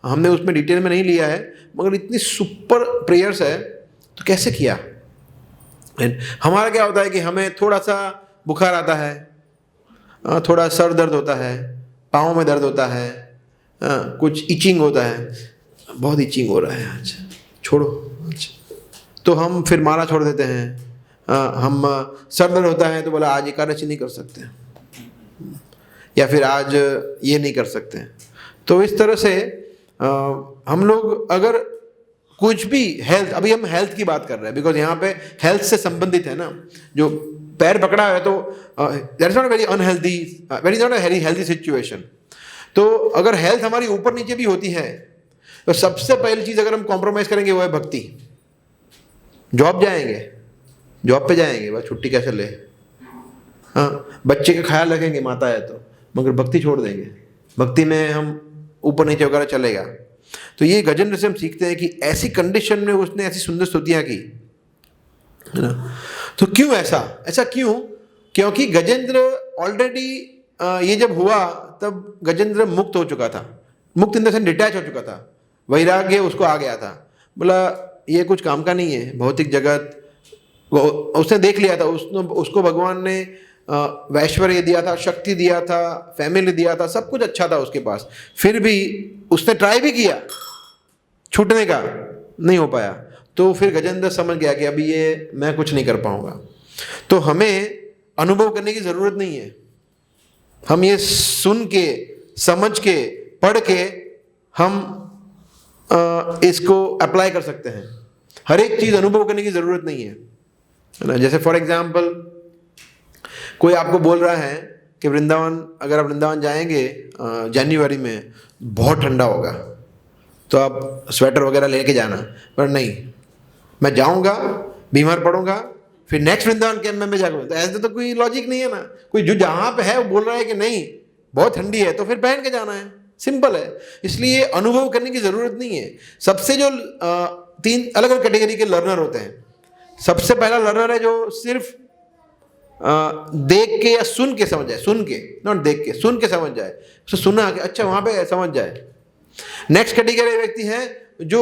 हमने उसमें डिटेल में नहीं लिया है, मगर इतनी सुपर प्रेयर्स है, तो कैसे किया। हमारा क्या होता है कि हमें थोड़ा सा बुखार आता है, थोड़ा सर दर्द होता है, पाँव में दर्द होता है, कुछ इचिंग होता है, बहुत इचिंग हो रहा है आज, छोड़ो। तो हम फिर माला छोड़ देते हैं। हम सर दर्द होता है तो बोला आज एकादशी नहीं कर सकते, या फिर आज ये नहीं कर सकते। तो इस तरह से हम लोग अगर कुछ भी हेल्थ, अभी हम हेल्थ की बात कर रहे हैं बिकॉज यहाँ पे हेल्थ से संबंधित है ना। जो पैर पकड़ा है तो that is not very unhealthy, very not a very healthy situation. तो अगर हेल्थ हमारी ऊपर नीचे भी होती है तो सबसे पहली चीज़ अगर हम कॉम्प्रोमाइज़ करेंगे वो है भक्ति। जॉब जाएंगे, जॉब पे जाएंगे, बस छुट्टी कैसे ले, हाँ बच्चे का ख्याल रखेंगे माता है तो, मगर भक्ति छोड़ देंगे, भक्ति में हम ऊपर नीचे वगैरह चलेगा। तो ये गजेंद्र से हम सीखते हैं कि ऐसी कंडीशन में उसने ऐसी सुंदर स्तुतियाँ की, है ना। तो क्यों ऐसा क्यों? क्योंकि गजेंद्र ऑलरेडी ये जब हुआ तब गजेंद्र मुक्त हो चुका था, मुक्त इन द सेंस डिटैच हो चुका था, वैराग्य उसको आ गया था। बोला ये कुछ काम का नहीं है, भौतिक जगत, वो उसने देख लिया था, उसको भगवान ने ऐश्वर्य दिया था, शक्ति दिया था, फैमिली दिया था, सब कुछ अच्छा था उसके पास, फिर भी उसने ट्राई भी किया छूटने का, नहीं हो पाया। तो फिर गजेंद्र समझ गया कि अभी ये मैं कुछ नहीं कर पाऊंगा। तो हमें अनुभव करने की ज़रूरत नहीं है, हम ये सुन के, समझ के, पढ़ के हम इसको अप्लाई कर सकते हैं। हर एक चीज़ अनुभव करने की ज़रूरत नहीं है ना। जैसे फॉर एग्जाम्पल कोई आपको बोल रहा है कि वृंदावन, अगर आप वृंदावन जाएंगे जनवरी में बहुत ठंडा होगा, तो आप स्वेटर वगैरह लेके जाना, पर नहीं, मैं जाऊंगा, बीमार पड़ूंगा, फिर नेक्स्ट वृंदावन कैंप में जाऊंगा। तो ऐसे तो कोई लॉजिक नहीं है ना। कोई जो जहाँ पे है वो बोल रहा है कि नहीं बहुत ठंडी है, तो फिर पहन के जाना है, सिंपल है। इसलिए अनुभव करने की ज़रूरत नहीं है। सबसे जो 3 अलग अलग कैटेगरी के लर्नर होते हैं। सबसे पहला लर्नर है जो सिर्फ देख के या सुन के समझ जाए, सुन के, नॉट देख के, सुन के समझ जाए, उसने सुना कि अच्छा वहाँ पे समझ जाए। नेक्स्ट कैटेगरी व्यक्ति है जो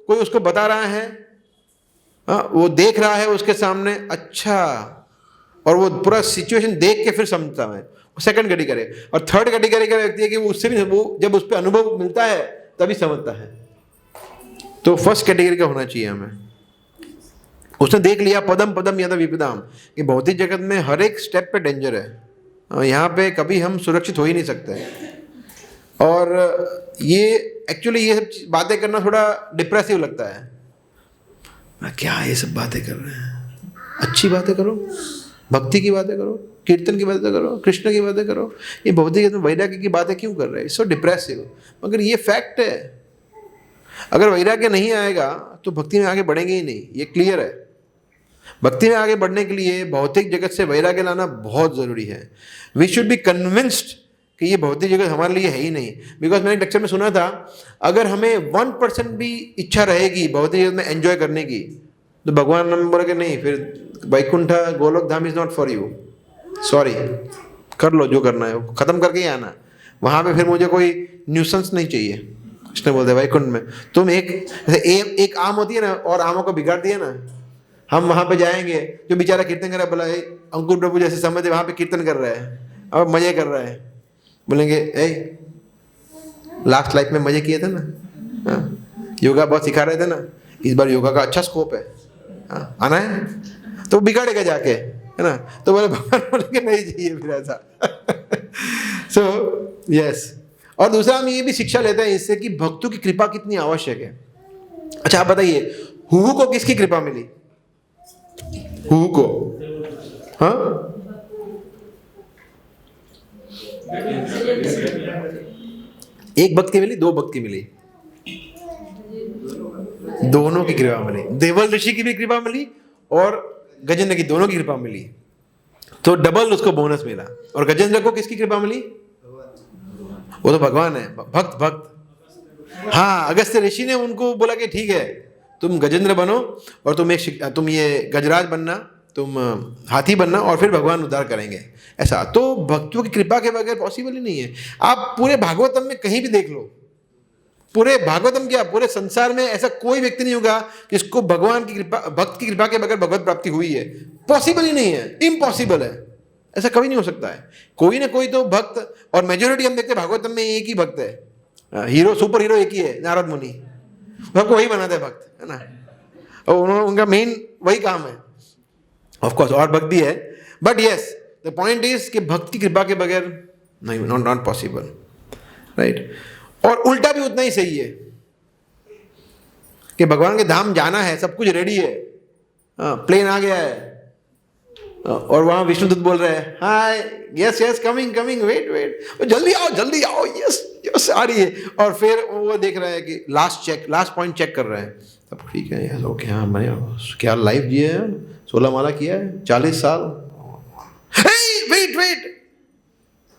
कोई उसको बता रहा है, वो देख रहा है उसके सामने, अच्छा, और वो पूरा सिचुएशन देख के फिर समझता है, सेकंड कैटेगरी। और थर्ड कैटेगरी का व्यक्ति है कि उससे भी वो जब उस पर अनुभव मिलता है तभी समझता है। तो फर्स्ट कैटेगरी का होना चाहिए हमें। उसने देख लिया पदम पदम या विपदाम कि भौतिक जगत में हर एक स्टेप पे डेंजर है, यहाँ पे कभी हम सुरक्षित हो ही नहीं सकते। और ये एक्चुअली ये सब बातें करना थोड़ा डिप्रेसिव लगता है, क्या ये सब बातें कर रहे हैं, अच्छी बातें करो, भक्ति की बातें करो, कीर्तन की बातें करो, कृष्ण की बातें करो, ये भौतिक वैराग्य की बातें क्यों कर रहे हैं, सो डिप्रेसिव। मगर ये फैक्ट है, अगर वैराग्य नहीं आएगा तो भक्ति में आगे बढ़ेंगे ही नहीं, ये क्लियर है। भक्ति में आगे बढ़ने के लिए भौतिक जगत से वैराग्य लाना बहुत ज़रूरी है। वी शुड बी कन्विंस्ड कि ये भौतिक जगत हमारे लिए है ही नहीं। बिकॉज मैंने एक लेक्चर में सुना था, अगर हमें 1% भी इच्छा रहेगी भौतिक जगत में एंजॉय करने की, तो भगवान ने बोला कि नहीं, फिर Vaikuntha Goloka Dham is not for you, sorry, कर लो जो करना है, वो ख़त्म करके ही आना, वहाँ पे फिर मुझे कोई न्यूसेंस नहीं चाहिए। कृष्ण बोलते वैकुंठ में तुम एक आम होती है ना, और आमों को बिगाड़ दिया ना, हम वहाँ पे जाएंगे, जो बेचारा कीर्तन कर रहा है, बोला अंकुर प्रभु जैसे समझे वहाँ पे कीर्तन कर रहा है और मज़े कर रहा है, बोलेंगे ए लास्ट लाइफ में मज़े किए थे ना, योगा बहुत सिखा रहे थे ना, इस बार योगा का अच्छा स्कोप है, आना है, तो बिगाड़ेगा जाके, है ना। तो बोले भगवान बोलेंगे नहीं चाहिए फिर ऐसा। So yes. और दूसरा हम ये भी शिक्षा लेते हैं इससे कि भक्तों की कृपा कितनी आवश्यक है। अच्छा आप बताइए, हुहू को किसकी कृपा मिली? हुहू को, हाँ, एक भक्त की मिली, 2 भक्त की मिली, दोनों की कृपा मिली। देवल ऋषि की भी कृपा मिली और गजेंद्र की, दोनों की कृपा मिली, तो डबल उसको बोनस मिला। और गजेंद्र को किसकी कृपा मिली? वो तो भगवान है, भक्त भक्त। हाँ, अगस्त्य ऋषि ने उनको बोला कि ठीक है तुम गजेंद्र बनो और तुम ये गजराज बनना, तुम हाथी बनना, और फिर भगवान उद्धार करेंगे, ऐसा। तो भक्तों की कृपा के बगैर पॉसिबल ही नहीं है। आप पूरे भागवतम में कहीं भी देख लो, पूरे भागवतम क्या, पूरे संसार में ऐसा कोई व्यक्ति नहीं होगा जिसको भगवान की कृपा, भक्त की कृपा के बगैर भगवत प्राप्ति हुई है। पॉसिबल ही नहीं है, इम्पॉसिबल है, ऐसा कभी नहीं हो सकता है। कोई ना कोई तो भक्त, और मेजोरिटी हम देखते हैं भागवतम में एक ही भक्त है, हीरो सुपर हीरो एक ही है, नारद मुनि, सबको वही बनाते हैं भक्त, है ना, और उनका मेन वही काम है। ऑफ कोर्स और भक्त भी है, but yes the point is कि भक्त की कृपा के बगैर नहीं, नॉट पॉसिबल, राइट। और उल्टा भी उतना ही सही है कि भगवान के धाम जाना है, सब कुछ रेडी है, प्लेन आ गया है, और वहाँ विष्णुदूत बोल रहे हैं hi, yes yes, coming coming, wait wait, जल्दी आओ, यस यस आ रही है। और फिर वो देख रहा है कि लास्ट पॉइंट चेक कर रहे हैं, तब ठीक है, यस ओके, हाँ मैंने क्या लाइफ जिए है, 16 माला किया है, 40 साल, वेट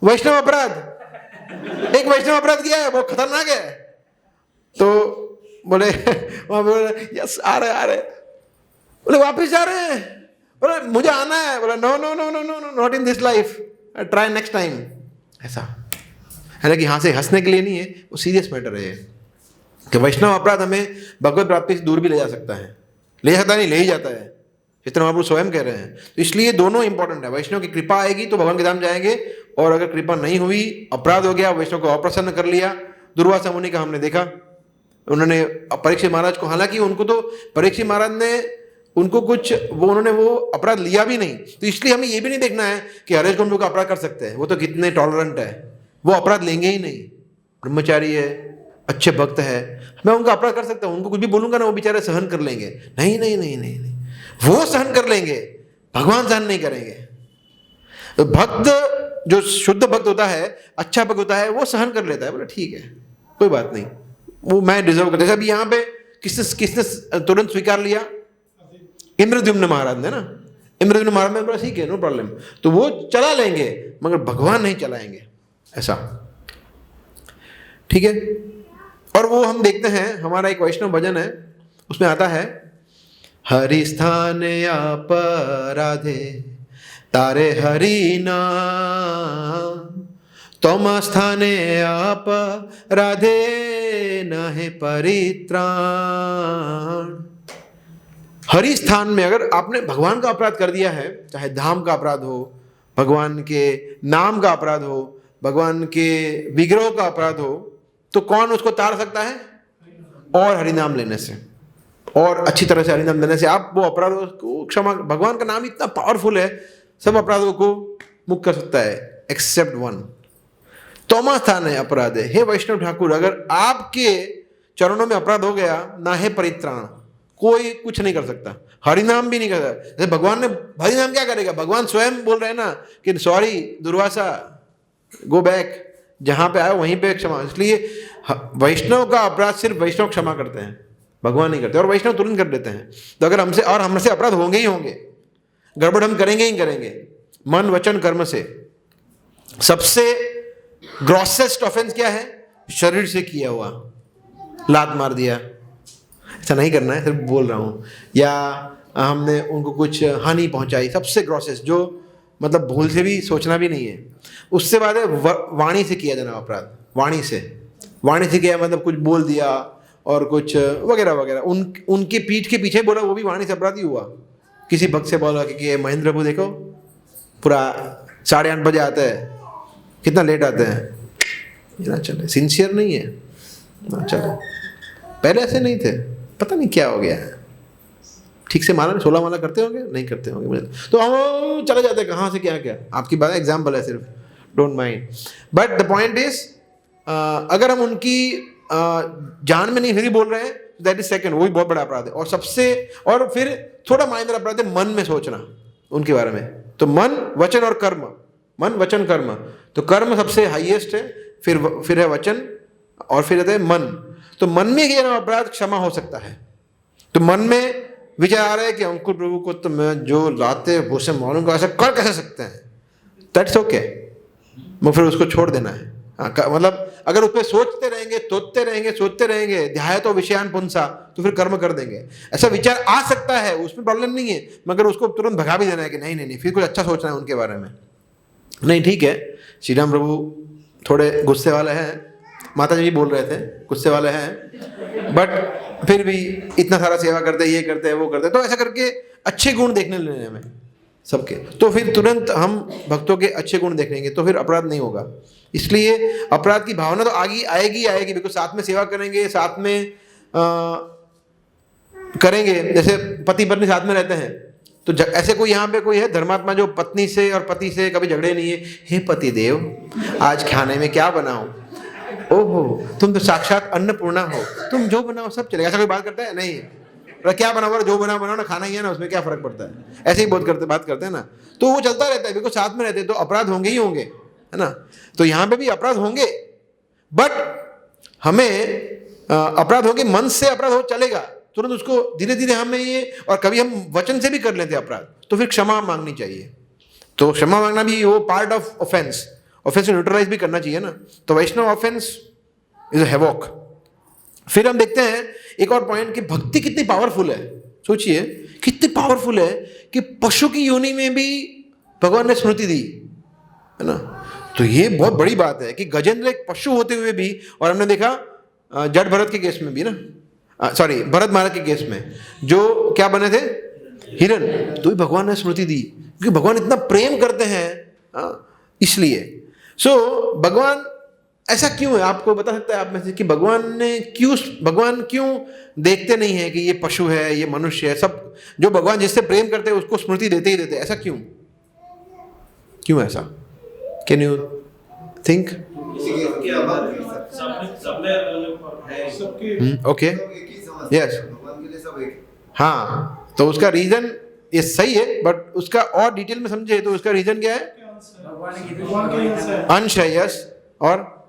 वैष्णव अपराध, एक वैष्णव अपराध किया है, वो खतरनाक है। तो बोले वहाँ बोले यस आ रहे, बोले वापिस जा रहे हैं, बोले मुझे आना है, बोला no not in this life, try next time, ऐसा। हालांकि यहाँ से हंसने के लिए नहीं है, वो सीरियस मैटर है कि वैष्णव अपराध हमें भगवत प्राप्ति से दूर भी ले जा सकता है। ले जाता नहीं, ले ही जाता है, जितना महाप्रभु स्वयं कह रहे हैं। तो इसलिए दोनों इंपॉर्टेंट है। वैष्णव की कृपा आएगी तो भगवान के धाम जाएंगे, और अगर कृपा नहीं हुई, अपराध हो गया, वैष्णव को अप्रसन्न कर लिया, दुर्वासा मुनि का हमने देखा, उन्होंने परीक्षित महाराज को, हालांकि उनको तो परीक्षित महाराज ने उनको कुछ उन्होंने वो अपराध लिया भी नहीं, तो इसलिए हमें ये भी नहीं देखना है कि हरेश कुंड का अपराध कर सकते हैं, वो तो कितने टॉलरेंट है, वो अपराध लेंगे ही नहीं, ब्रह्मचारी है, अच्छे भक्त है, मैं उनका अपराध कर सकता हूँ, उनको कुछ भी बोलूंगा ना वो बेचारे सहन कर लेंगे। नहीं नहीं नहीं नहीं नहीं, वो सहन कर लेंगे, भगवान सहन नहीं करेंगे। तो भक्त जो शुद्ध भक्त होता है, अच्छा भक्त होता है, वो सहन कर लेता है, बोले ठीक है कोई बात नहीं, वो मैं डिजर्व करता। जैसे अभी यहाँ पे किसने तुरंत स्वीकार लिया? इंद्रद्युम्न महाराज ने ना, इंद्रद्युम्न महाराज ने बोला ठीक है नो प्रॉब्लम, तो वो चला लेंगे, मगर भगवान नहीं चलाएंगे, ऐसा ठीक है। और वो हम देखते हैं, हमारा एक वैष्णव भजन है, उसमें आता है हरि स्थान आप राधे तारे हरि नाम, तुम स्थाने आप राधे नहे परित्राण। हरि स्थान में अगर आपने भगवान का अपराध कर दिया है, चाहे धाम का अपराध हो, भगवान के नाम का अपराध हो, भगवान के विग्रह का अपराध हो, तो कौन उसको तार सकता है? और हरिनाम लेने से, और अच्छी तरह से हरिनाम लेने से आप वो अपराधों को क्षमा, भगवान का नाम इतना पावरफुल है, सब अपराधों को मुक्त कर सकता है एक्सेप्ट वन। तोमा स्थान है अपराध है। हे वैष्णव ठाकुर, अगर आपके चरणों में अपराध हो गया, ना है परित्राण, कोई कुछ नहीं कर सकता, हरिनाम भी नहीं कर सकता। जैसे भगवान ने हरिनाम क्या करेगा? भगवान स्वयं बोल रहे हैं ना कि सॉरी दुर्वासा, गो बैक, जहां पे आए वहीं पे क्षमा। इसलिए वैष्णव का अपराध सिर्फ वैष्णव क्षमा करते हैं, भगवान नहीं करते, और वैष्णव तुरंत कर देते हैं। तो अगर हमसे अपराध होंगे ही होंगे, गड़बड़ हम करेंगे ही करेंगे, मन वचन कर्म से। सबसे ग्रॉसेस्ट ऑफेंस क्या है? शरीर से किया हुआ, लात मार दिया, ऐसा नहीं करना है, सिर्फ बोल रहा हूँ, या हमने उनको कुछ हानि पहुंचाई, सबसे ग्रॉसेस्ट, जो मतलब भूल से भी सोचना भी नहीं है। उससे बाद है वाणी से किया जाना अपराध, वाणी से किया मतलब कुछ बोल दिया और कुछ वगैरह वगैरह, उनके पीठ के पीछे बोला, वो भी वाणी से अपराध ही हुआ। किसी भक्त से बोला कि महेंद्र प्रभु देखो पूरा 8:30 बजे आते हैं, कितना लेट आते हैं, ये ना चले, सिंसियर नहीं है ना चले, पहले ऐसे नहीं थे, पता नहीं क्या हो गया है, ठीक से माला 16 माला करते होंगे, नहीं करते होंगे मुझे, तो हम चले जाते हैं कहाँ से क्या क्या। आपकी बात एग्जाम्पल है सिर्फ, don't mind, but the point is अगर हम उनकी जान में नहीं फिर बोल रहे हैं, दैट इज सेकंड, वो भी बहुत बड़ा अपराध है। और फिर थोड़ा माइनर अपराध है मन में सोचना उनके बारे में। तो मन वचन और कर्म, मन वचन कर्म, तो कर्म सबसे हाईएस्ट है, फिर है वचन, और फिर रहता है मन। तो मन में ये ना अपराध क्षमा हो सकता है। तो मन में विचार आ रहा है कि अंकुर प्रभु को तो मैं जो लाते भूसे मालूम का ऐसा कर कैसे सकते हैं, दैट्स ओके, वो फिर उसको छोड़ देना है। मतलब अगर उस पर सोचते रहेंगे ध्याय तो विषयान पुंसा, तो फिर कर्म कर देंगे। ऐसा विचार आ सकता है, उसमें प्रॉब्लम नहीं है, मगर उसको तुरंत भगा भी देना है कि नहीं नहीं नहीं, फिर कुछ अच्छा सोचना है उनके बारे में। नहीं ठीक है, श्री राम प्रभु थोड़े गुस्से वाले हैं, माता जी भी बोल रहे थे गुस्से वाले हैं, बट फिर भी इतना सारा सेवा करते, ये करते हैं वो करते हैं, तो ऐसा करके अच्छे गुण देखने लेने में सबके, तो फिर तुरंत हम भक्तों के अच्छे गुण देखेंगे, तो फिर अपराध नहीं होगा। इसलिए अपराध की भावना तो आएगी, बिल्कुल साथ में सेवा करेंगे, साथ में करेंगे। जैसे पति पत्नी साथ में रहते हैं, तो ऐसे कोई यहाँ पे कोई है धर्मात्मा जो पत्नी से और पति से कभी झगड़े नहीं है, हे पति देव आज खाने में क्या बनाऊं, ओहो तुम तो साक्षात अन्नपूर्णा हो, तुम जो बनाओ सब चलेगा। ऐसा कोई बात करता है? नहीं, क्या बनाओ जो बनाओ ना, खाना ही है ना, उसमें क्या फर्क पड़ता है, ऐसे ही बात करते हैं ना। तो वो चलता रहता है, बिल्कुल साथ में रहते हैं, तो अपराध होंगे ही होंगे, है ना। तो यहाँ पे भी अपराध होंगे, बट हमें अपराध होंगे, मन से अपराध हो चलेगा, तुरंत उसको धीरे धीरे हमें ये, और कभी हम वचन से भी कर लेते हैं अपराध, तो फिर क्षमा मांगनी चाहिए। तो क्षमा मांगना भी वो पार्ट ऑफ ऑफेंस को न्यूट्रलाइज भी करना चाहिए ना। तो वैष्णव ऑफेंस इज अ हैवॉक। फिर हम देखते हैं एक और पॉइंट कि भक्ति कितनी पावरफुल है। सोचिए कितनी पावरफुल है कि पशु की योनि में भी भगवान ने स्मृति दी, है ना। तो ये बहुत बड़ी बात है कि गजेंद्र एक पशु होते हुए भी, और हमने देखा जट भरत के केस में भी ना, सॉरी भरत महाराज के केस में जो क्या बने थे, हिरण, तो भी भगवान ने स्मृति दी क्योंकि भगवान इतना प्रेम करते हैं इसलिए। सो भगवान ऐसा क्यों है, आपको बता सकता है आप में से कि भगवान क्यों देखते नहीं है कि ये पशु है, ये मनुष्य है, सब जो भगवान जिससे प्रेम करते हैं उसको स्मृति देते ही देते, ऐसा क्यों ऐसा? Can you think? Okay, yes, हाँ, तो उसका रीजन ये सही है, बट उसका और डिटेल में समझे तो उसका रीजन क्या है? अंश है, यस, और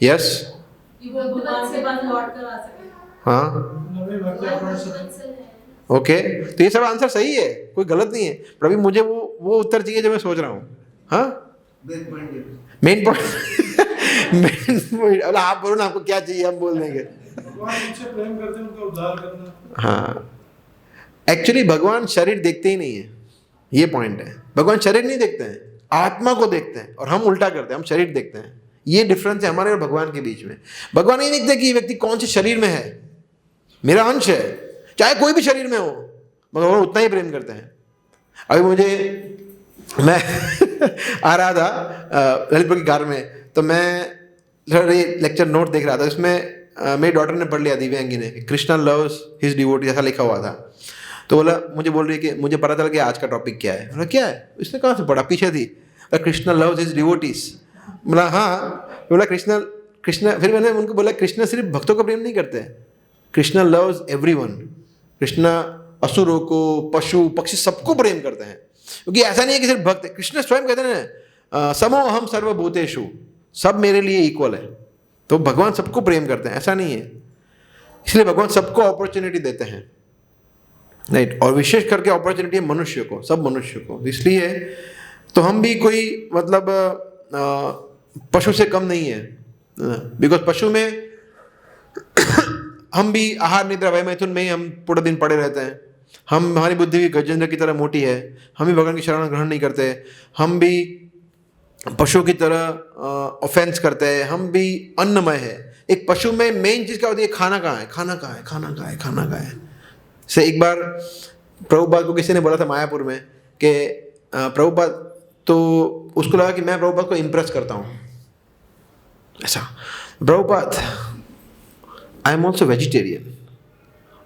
यस, हाँ, ओके, तो ये सब आंसर सही है, कोई गलत नहीं है, पर अभी मुझे वो उत्तर चाहिए जो मैं सोच रहा हूँ। हाँ, मेन पॉइंट अब आप बोलो ना, आपको क्या चाहिए, हम बोल देंगे। प्रेम करते हैं, उनका उद्धार करना। हाँ, एक्चुअली भगवान शरीर देखते ही नहीं है, ये पॉइंट है। भगवान शरीर नहीं देखते हैं, आत्मा को देखते हैं, और हम उल्टा करते हैं, हम शरीर देखते हैं। ये डिफरेंस है हमारे और भगवान के बीच में। भगवान नहीं देखते कि ये व्यक्ति कौन से शरीर में है, मेरा अंश है, चाहे कोई भी शरीर में हो, भगवान उतना ही प्रेम करते हैं। अभी मैं आ रहा था ललितपुर की कार में, तो मैं लेक्चर नोट देख रहा था, इसमें मेरी डॉटर ने पढ़ लिया, दिव्यांगी ने, कृष्णा लव्स हिज डिवोटी, ऐसा लिखा हुआ था। तो मुझे बोल रही है कि मुझे पता चला कि आज का टॉपिक क्या है। बोला क्या है, इसने कहाँ से पढ़ा, पीछे थी, कृष्णा लव्स हिज डिवोटीज। बोला हाँ, बोला कृष्णा, फिर मैंने उनको बोला कृष्णा सिर्फ भक्तों को प्रेम नहीं करते, कृष्णा लव्स एवरीवन। कृष्णा असुरों को, पशु पक्षी सबको प्रेम करते हैं, क्योंकि ऐसा नहीं है कि सिर्फ भक्त है। कृष्ण स्वयं कहते हैं समो अहम सर्वभूतेषु, सब मेरे लिए इक्वल है। तो भगवान सबको प्रेम करते हैं, ऐसा नहीं है, इसलिए भगवान सबको अपॉर्चुनिटी देते हैं, राइट। और विशेष करके अपॉर्चुनिटी है मनुष्य को, सब मनुष्य को। इसलिए तो हम भी कोई मतलब पशु से कम नहीं है, बिकॉज पशु में हम भी आहार निद्रा वय मैथुन में ही हम पूरा दिन पड़े रहते हैं। हमारी बुद्धि भी गजेंद्र की तरह मोटी है, हम भी भगवान की शरण ग्रहण नहीं करते, हम भी पशु की तरह ऑफेंस करते हैं, हम भी अन्नमय है। एक पशु में मेन चीज़ क्या होती है, खाना कहाँ है, खाना कहाँ है, खाना कहाँ है, खाना कहाँ है। से एक बार प्रभुपाद को किसी ने बोला था मायापुर में कि प्रभुपाद, तो उसको लगा कि मैं प्रभुपाद को इम्प्रेस करता हूँ, ऐसा, Prabhupada I am also vegetarian.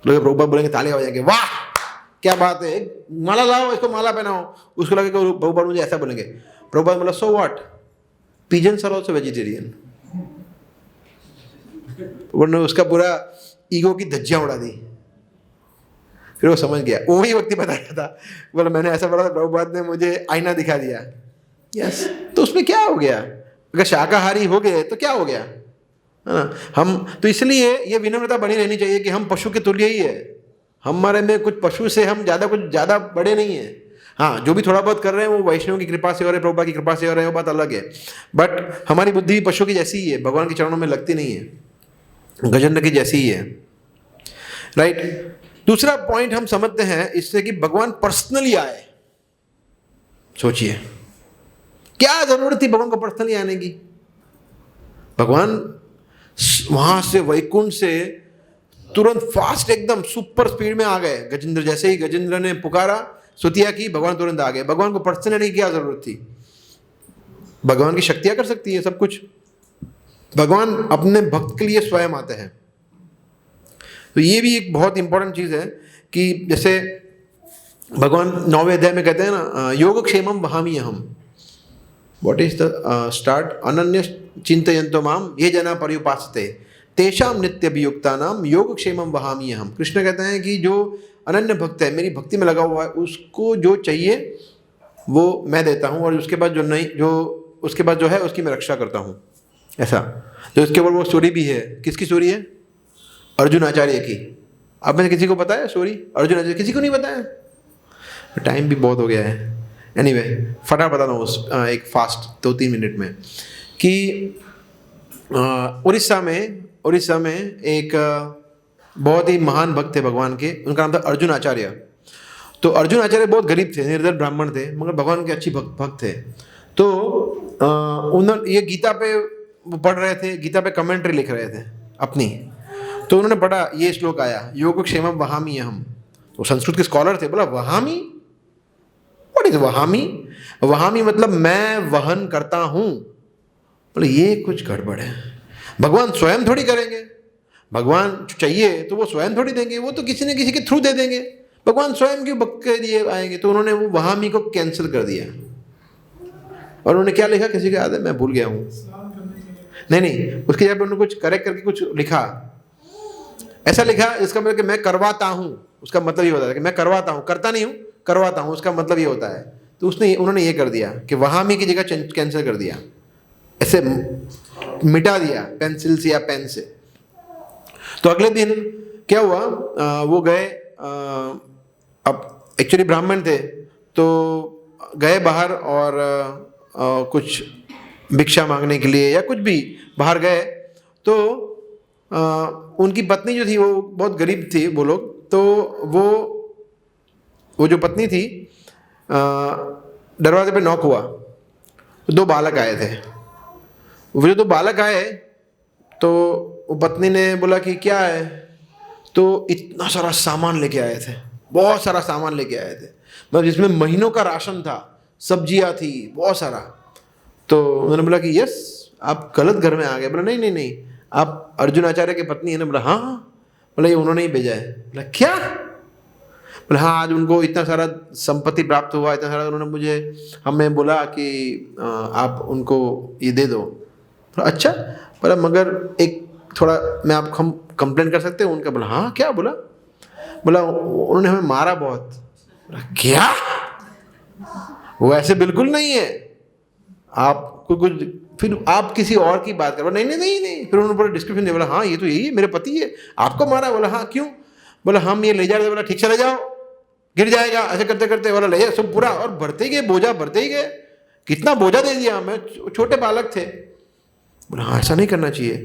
लोग प्रभुपाद बोलेंगे, ताली हो जाएंगे, वाह क्या बात है, माला लाओ, इसको माला पहनाओ। उसको लगे कि प्रभुपाद मुझे ऐसा बोलेंगे। प्रभुपाद बोला so what, pigeons are also vegetarian. उन्होंने उसका पूरा ईगो की धज्जियां उड़ा दी। फिर वो समझ गया, वही व्यक्ति बताया था, बोला मैंने ऐसा बोला था, प्रभुपाद ने मुझे आईना दिखा दिया। यस, तो उसमें क्या हो गया, अगर शाकाहारी हो गए तो क्या हो गया, है ना। हम तो इसलिए ये विनम्रता बनी रहनी चाहिए कि हम पशु के तुल्य ही है, हमारे में कुछ पशु से हम कुछ ज़्यादा बड़े नहीं हैं। हाँ, जो भी थोड़ा बहुत कर रहे हैं वो वैष्णव की कृपा से हो रहे हैं, प्रभुपाद की कृपा से हो रहे हैं, वो बात अलग है। बट हमारी बुद्धि भी पशु की जैसी ही है, भगवान के चरणों में लगती नहीं है, गजेंद्र की जैसी ही है, राइट। दूसरा पॉइंट हम समझते हैं इससे कि भगवान पर्सनली आए। सोचिए क्या जरूरत थी भगवान को पर्सनली आने की। भगवान वहां से वैकुंठ से तुरंत फास्ट एकदम सुपर स्पीड में आ गए। गजेंद्र जैसे ही गजेंद्र ने पुकारा, स्तुतिया की, भगवान तुरंत आ गए। भगवान को पर्सनली क्या जरूरत थी, भगवान की शक्तियां कर सकती है सब कुछ। भगवान अपने भक्त के लिए स्वयं आते हैं। तो ये भी एक बहुत इंपॉर्टेंट चीज़ है कि जैसे भगवान 9वें अध्याय में कहते हैं ना, योगक्षेमम वहामी अहम। व्हाट इज द स्टार्ट, अनन्य चिंतयन्तो माम ये जना पर्युपासते तेषाम नित्यभियुक्तानाम योगक्षेमम वहामी अहम। कृष्ण कहते हैं कि जो अनन्य भक्त है, मेरी भक्ति में लगा हुआ है, उसको जो चाहिए वो मैं देता हूँ, और उसके बाद उसके बाद जो है उसकी मैं रक्षा करता हूँ। ऐसा जो इसके ऊपर वो स्टोरी भी है। किसकी स्टोरी है? अर्जुन आचार्य की। आप में से किसी को पता है स्टोरी अर्जुन आचार्य? किसी को नहीं पता है? टाइम भी बहुत हो गया है। एनीवे फटाफट बताता हूँ एक फास्ट 2-3 मिनट में कि उड़ीसा में एक बहुत ही महान भक्त थे भगवान के, उनका नाम था अर्जुन आचार्य। तो अर्जुन आचार्य बहुत गरीब थे, निर्धन ब्राह्मण थे, मगर भगवान के अच्छी भक्त थे। तो उन्होंने ये गीता पे वो पढ़ रहे थे, गीता पे कमेंट्री लिख रहे थे अपनी। तो उन्होंने पढ़ा, ये श्लोक आया, योगक्षेमं वहामि अहम्। तो संस्कृत के स्कॉलर थे, बोला वहामि, व्हाट इज वहामि? वहामि मतलब मैं वहन करता हूँ। बोले ये कुछ गड़बड़ है, भगवान स्वयं थोड़ी करेंगे, भगवान चाहिए तो वो स्वयं थोड़ी देंगे, वो तो किसी न किसी के थ्रू दे देंगे, भगवान स्वयं क्यों के लिए आएंगे? तो उन्होंने वो वहामी को कैंसिल कर दिया और उन्होंने क्या लिखा, किसी को याद है, मैं भूल गया हूँ। नहीं, उसके जब उन्होंने कुछ करेक्ट करके कुछ लिखा, ऐसा लिखा इसका मतलब कि मैं करवाता हूँ, उसका मतलब ये होता है कि मैं करवाता हूँ, करता नहीं हूँ, करवाता हूँ, उसका मतलब ये होता है। तो उन्होंने ये कर दिया कि वहामी की जगह कैंसिल कर दिया, ऐसे मिटा दिया पेंसिल से या पेन से। तो अगले दिन क्या हुआ, वो गए, अब एक्चुअली ब्राह्मण थे तो गए बाहर और कुछ भिक्षा मांगने के लिए या कुछ भी बाहर गए। तो उनकी पत्नी जो थी वो बहुत गरीब थी वो लोग। तो वो जो पत्नी थी, दरवाजे पे नॉक हुआ, दो बालक आए थे। वो जो दो बालक आए तो वो पत्नी ने बोला कि क्या है, तो इतना सारा सामान लेके आए थे, बहुत सारा सामान लेके आए थे, मतलब जिसमें महीनों का राशन था, सब्जियां थी, बहुत सारा। तो उन्होंने बोला कि यस आप गलत घर में आ गए। बोला नहीं, आप अर्जुन आचार्य की पत्नी है ना? बोला हाँ। बोला ये उन्होंने ही भेजा है। बोला क्या? बोला हाँ, आज उनको इतना सारा संपत्ति प्राप्त हुआ, इतना सारा, उन्होंने हमें बोला कि आप उनको ये दे दो। बोला अच्छा, बोला मगर एक थोड़ा मैं आप हम कंप्लेन कर सकते हैं उनका? बोला हाँ क्या? बोला उन्होंने हमें मारा बहुत। बोला क्या? वो ऐसे बिल्कुल नहीं है, आपको कुछ, फिर आप किसी और की बात कर। नहीं, फिर उन्होंने पूरा डिस्क्रिप्शन दिया। बोला हाँ ये तो यही है, मेरे पति है, आपको मारा? बोला हाँ क्यों? बोला हम ये ले जा रहे थे। बोला ठीक से ले जाओ, गिर जाएगा, ऐसे करते करते। बोला ले जाओ सब पूरा, और भरते ही गए, बोझा भरते ही गए। कितना बोझा दे दिया हमें, छोटे बालक थे। बोला हाँ ऐसा नहीं करना चाहिए।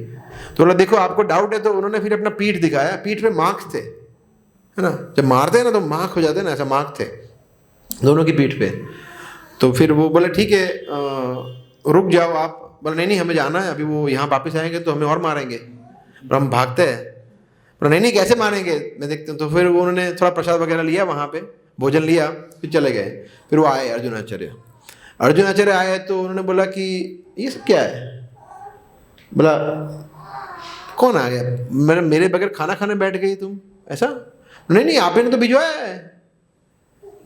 तो बोला देखो आपको डाउट है, तो उन्होंने फिर अपना पीठ दिखाया, पीठ पे मार्क्स थे, है ना, जब मारते हैं ना तो मार्क हो जाते हैं ना, ऐसा मार्क थे दोनों की पीठ पे। तो फिर वो बोले ठीक है रुक जाओ आप। बोला नहीं हमें जाना है, अभी वो यहाँ वापस आएंगे तो हमें और मारेंगे, और हम भागते हैं। बोला नहीं कैसे मारेंगे, मैं देखता हूँ। तो फिर वो उन्होंने थोड़ा प्रसाद वगैरह लिया, वहाँ पे भोजन लिया, फिर चले गए। फिर वो आए अर्जुन आचार्य आए तो उन्होंने बोला कि ये सब क्या है? बोला कौन आ गया, मेरे बगैर खाना खाने बैठ गई तुम, ऐसा? नहीं आपने तो भिजवाया है।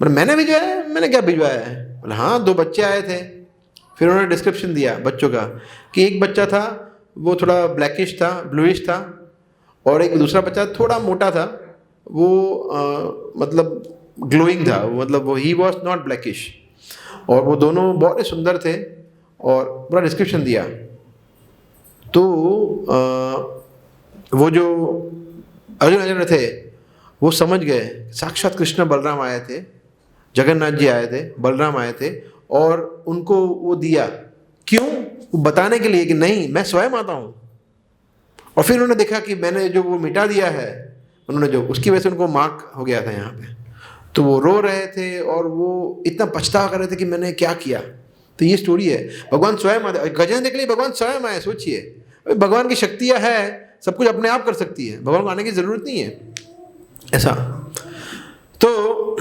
बोला मैंने भिजवाया है? मैंने क्या भिजवाया है? बोला हाँ 2 बच्चे आए थे। फिर उन्होंने डिस्क्रिप्शन दिया बच्चों का कि एक बच्चा था वो थोड़ा ब्लैकिश था, ब्लूइश था, और एक दूसरा बच्चा थोड़ा मोटा था, वो मतलब ग्लोइंग था, मतलब वो ही वॉज नॉट ब्लैकिश, और वो दोनों बहुत ही सुंदर थे, और पूरा डिस्क्रिप्शन दिया। तो वो जो अर्जुन आचार्य थे वो समझ गए, साक्षात कृष्ण बलराम आए थे, जगन्नाथ जी आए थे, बलराम आए थे, और उनको वो दिया। क्यों? वो बताने के लिए कि नहीं मैं स्वयं आता हूँ। और फिर उन्होंने देखा कि मैंने जो वो मिटा दिया है, उन्होंने जो, उसकी वजह से उनको मार्क हो गया था यहाँ पे। तो वो रो रहे थे और वो इतना पछतावा कर रहे थे कि मैंने क्या किया। तो ये स्टोरी है, भगवान स्वयं आए, गजेंद्र के लिए भगवान स्वयं आए। सोचिए भगवान की शक्तियाँ है, सब कुछ अपने आप कर सकती है, भगवान को आने की जरूरत नहीं है ऐसा। तो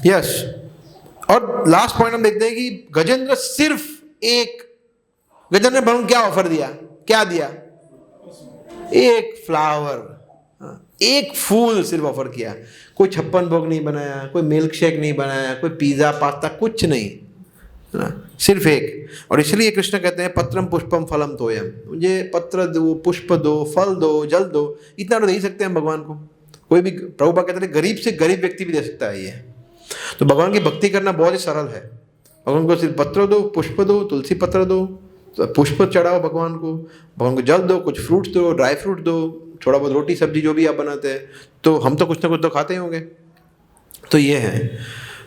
यस, और लास्ट पॉइंट हम देखते हैं कि गजेंद्र सिर्फ एक, गजेंद्र ने भगवान क्या ऑफर दिया, क्या दिया? एक फ्लावर, एक फूल सिर्फ ऑफर किया। कोई 56 भोग नहीं बनाया, कोई मिल्क शेक नहीं बनाया, कोई पिज्जा पास्ता कुछ नहीं, है ना, सिर्फ एक। और इसलिए कृष्ण कहते हैं पत्रम पुष्पम फलम तोयम, मुझे पत्र दो, पुष्प दो, फल दो, जल दो, इतना तो दे ही सकते हैं भगवान को। कोई भी, प्रभुपाद कहते हैं गरीब से गरीब व्यक्ति भी दे सकता है ये। तो भगवान की भक्ति करना बहुत ही सरल है। भगवान को सिर्फ पत्र दो, पुष्प दो, तुलसी पत्र दो, तो पुष्प चढ़ाओ भगवान को जल दो, कुछ फ्रूट्स दो, ड्राई फ्रूट दो, थोड़ा बहुत रोटी सब्जी जो भी आप बनाते हैं, तो हम तो कुछ ना कुछ तो खाते ही होंगे। तो ये है।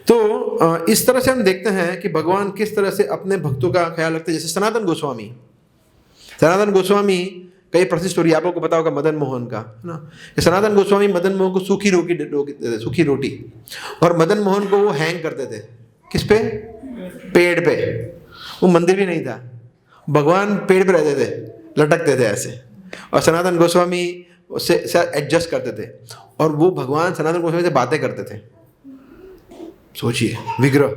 तो इस तरह से हम देखते हैं कि भगवान किस तरह से अपने भक्तों का ख्याल रखते हैं। जैसे सनातन गोस्वामी कई प्रसिद्ध स्टोरी आप लोगों को पता होगा मदन मोहन का, है ना। कि सनातन गोस्वामी मदन मोहन को सूखी रोटी और मदन मोहन को वो हैंग करते थे। किस पे? पेड़ पे। वो मंदिर भी नहीं था, भगवान पेड़ पे रहते थे, लटकते थे ऐसे, और सनातन गोस्वामी उससे एडजस्ट करते थे, और वो भगवान सनातन गोस्वामी से बातें करते थे। सोचिए, विग्रह।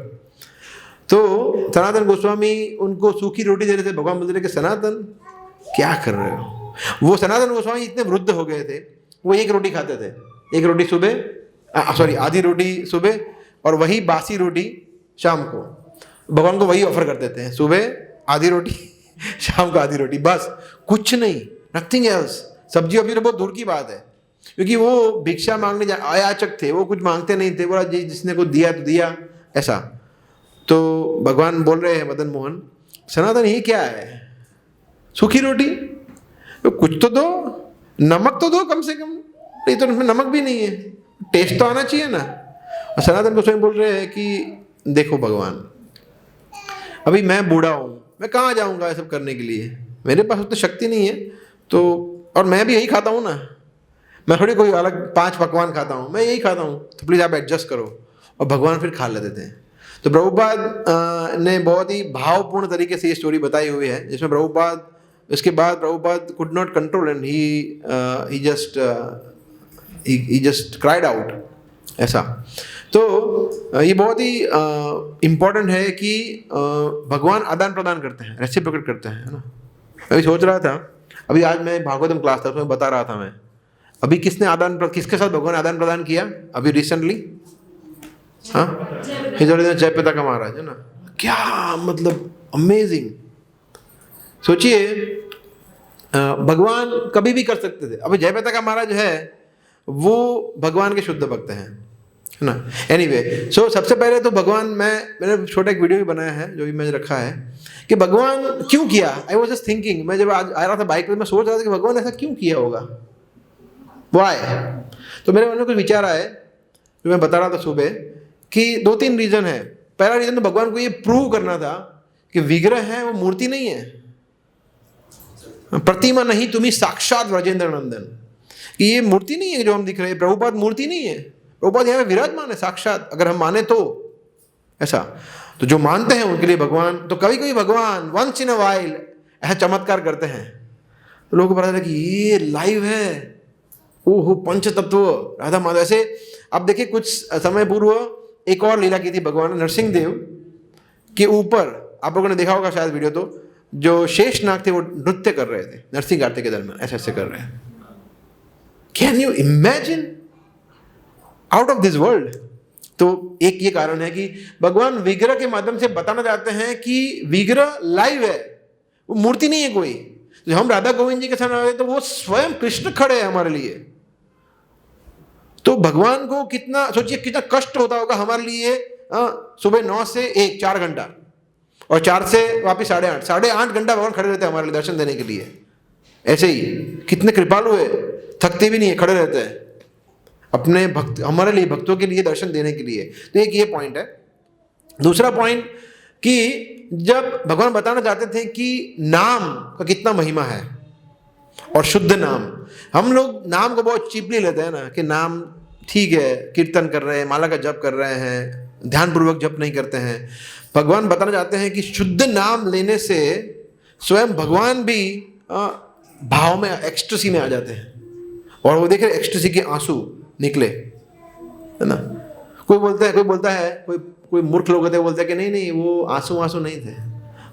तो सनातन गोस्वामी उनको सूखी रोटी दे रहे थे, भगवान बोलते थे कि सनातन क्या कर रहे हो। वो सनातन गोस्वामी इतने वृद्ध हो गए थे, वो एक रोटी खाते थे, एक रोटी सुबह, आधी रोटी सुबह और वही बासी रोटी शाम को। भगवान को वही ऑफर करते थे, सुबह आधी रोटी शाम को आधी रोटी, बस, कुछ नहीं, नथिंग एल्स। सब्जी वब्जी तो बहुत दूर की बात है, क्योंकि वो भिक्षा मांगने अयाचक थे, वो कुछ मांगते नहीं थे, बोला जिसने को दिया तो दिया, ऐसा। तो भगवान बोल रहे हैं मदन मोहन, सनातन ये क्या है, सूखी रोटी, तो कुछ तो दो, नमक तो दो कम से कम, नहीं तो उसमें नमक भी नहीं है, टेस्ट तो आना चाहिए ना। और सनातन गोस्वामी बोल रहे हैं कि देखो भगवान, अभी मैं बूढ़ा हूँ, मैं कहाँ जाऊँगा ये सब करने के लिए, मेरे पास उतनी शक्ति नहीं है, तो और मैं भी यही खाता हूँ ना, मैं थोड़ी कोई अलग 5 पकवान खाता हूँ, मैं यही खाता हूँ, तो प्लीज़ आप एडजस्ट करो। और भगवान फिर खा लेते थे। तो प्रभुपाद ने बहुत ही भावपूर्ण तरीके से ये स्टोरी बताई हुई है, जिसमें प्रभुपाद उसके बाद Prabhupada could not control and he just cried out, ऐसा। तो ये बहुत ही इम्पोर्टेंट है कि भगवान आदान प्रदान करते हैं, रेसिप्रोकेट करते हैं, है ना। मैं भी सोच रहा था, अभी आज मैं भागवतम क्लास था, उसमें बता रहा था मैं, अभी किसके साथ भगवान आदान प्रदान किया अभी रिसेंटली? हाँ, जयप्रदा का महाराज, है ना। क्या मतलब अमेजिंग। सोचिए, भगवान कभी भी कर सकते थे। अभी जयप्रदा का महाराज है, वो भगवान के शुद्ध भक्त हैं, है ना। एनीवे, सो सबसे पहले तो भगवान, मैंने छोटा एक वीडियो भी बनाया है जो भी मैंने रखा है कि भगवान क्यों किया। आई वॉज जस्ट थिंकिंग, मैं जब आज आ रहा था बाइक पे, मैं सोच रहा था कि भगवान ऐसा क्यों किया होगा, व्हाई। तो मेरे मन में कुछ विचार आए जो मैं बता रहा था सुबह, कि 2-3 रीजन है। पहला रीजन तो भगवान को ये प्रूव करना था कि विग्रह है, वो मूर्ति नहीं है, प्रतिमा नहीं, तुम्ही साक्षात व्रजेंद्र नंदन, कि ये मूर्ति नहीं है जो हम दिख रहे हैं, प्रभुपाद मूर्ति नहीं है, प्रभुपाद यहाँ विराजमान है साक्षात, अगर हम माने तो, ऐसा। तो जो मानते हैं उनके लिए भगवान, तो कभी कभी भगवान वंस इन अ वाइल ऐसा चमत्कार करते हैं, तो लोगों को पता चला कि ये लाइव है, ओहो पंच तत्व राधा माधव। ऐसे अब देखिए, कुछ समय पूर्व एक और लीला की थी भगवान ने, नरसिंह देव के ऊपर, आप लोगों ने देखा होगा शायद वीडियो, तो जो शेष नाग थे वो नृत्य कर रहे थे नरसिंह कार्तिक के दरमियान, ऐसे ऐसे कर रहे हैं। Can you imagine, out of this world. तो एक ये कारण है कि भगवान विग्रह के माध्यम से बताना चाहते हैं कि विग्रह लाइव है, वो मूर्ति नहीं है कोई। जो हम राधा गोविंद जी के सामने आए तो वो स्वयं कृष्ण खड़े हैं हमारे लिए। तो भगवान को कितना, सोचिए कितना कष्ट होता होगा हमारे लिए, सुबह 9 से 1 4 घंटा, और 4 से वापिस 8.5 घंटा भगवान खड़े रहते हैं हमारे लिए दर्शन देने के लिए। ऐसे ही कितने कृपालु है, थकते भी नहीं है, खड़े रहते हैं अपने भक्त, हमारे लिए, भक्तों के लिए दर्शन देने के लिए। तो एक ये पॉइंट है। दूसरा पॉइंट कि जब भगवान बताना चाहते थे कि नाम का कितना महिमा है, और शुद्ध नाम, हम लोग नाम को बहुत चीपली लेते हैं ना, कि नाम ठीक है, कीर्तन कर रहे हैं, माला का जप कर रहे हैं, ध्यानपूर्वक जप नहीं करते हैं। भगवान बताना चाहते हैं कि शुद्ध नाम लेने से स्वयं भगवान भी भाव में, एक्सटेसी में आ जाते हैं, और वो देख रहे एक्सटेसी के आंसू निकले, है ना। कोई बोलता है, कोई मूर्ख लोग होते हैं, बोलते हैं कि नहीं वो आंसू नहीं थे,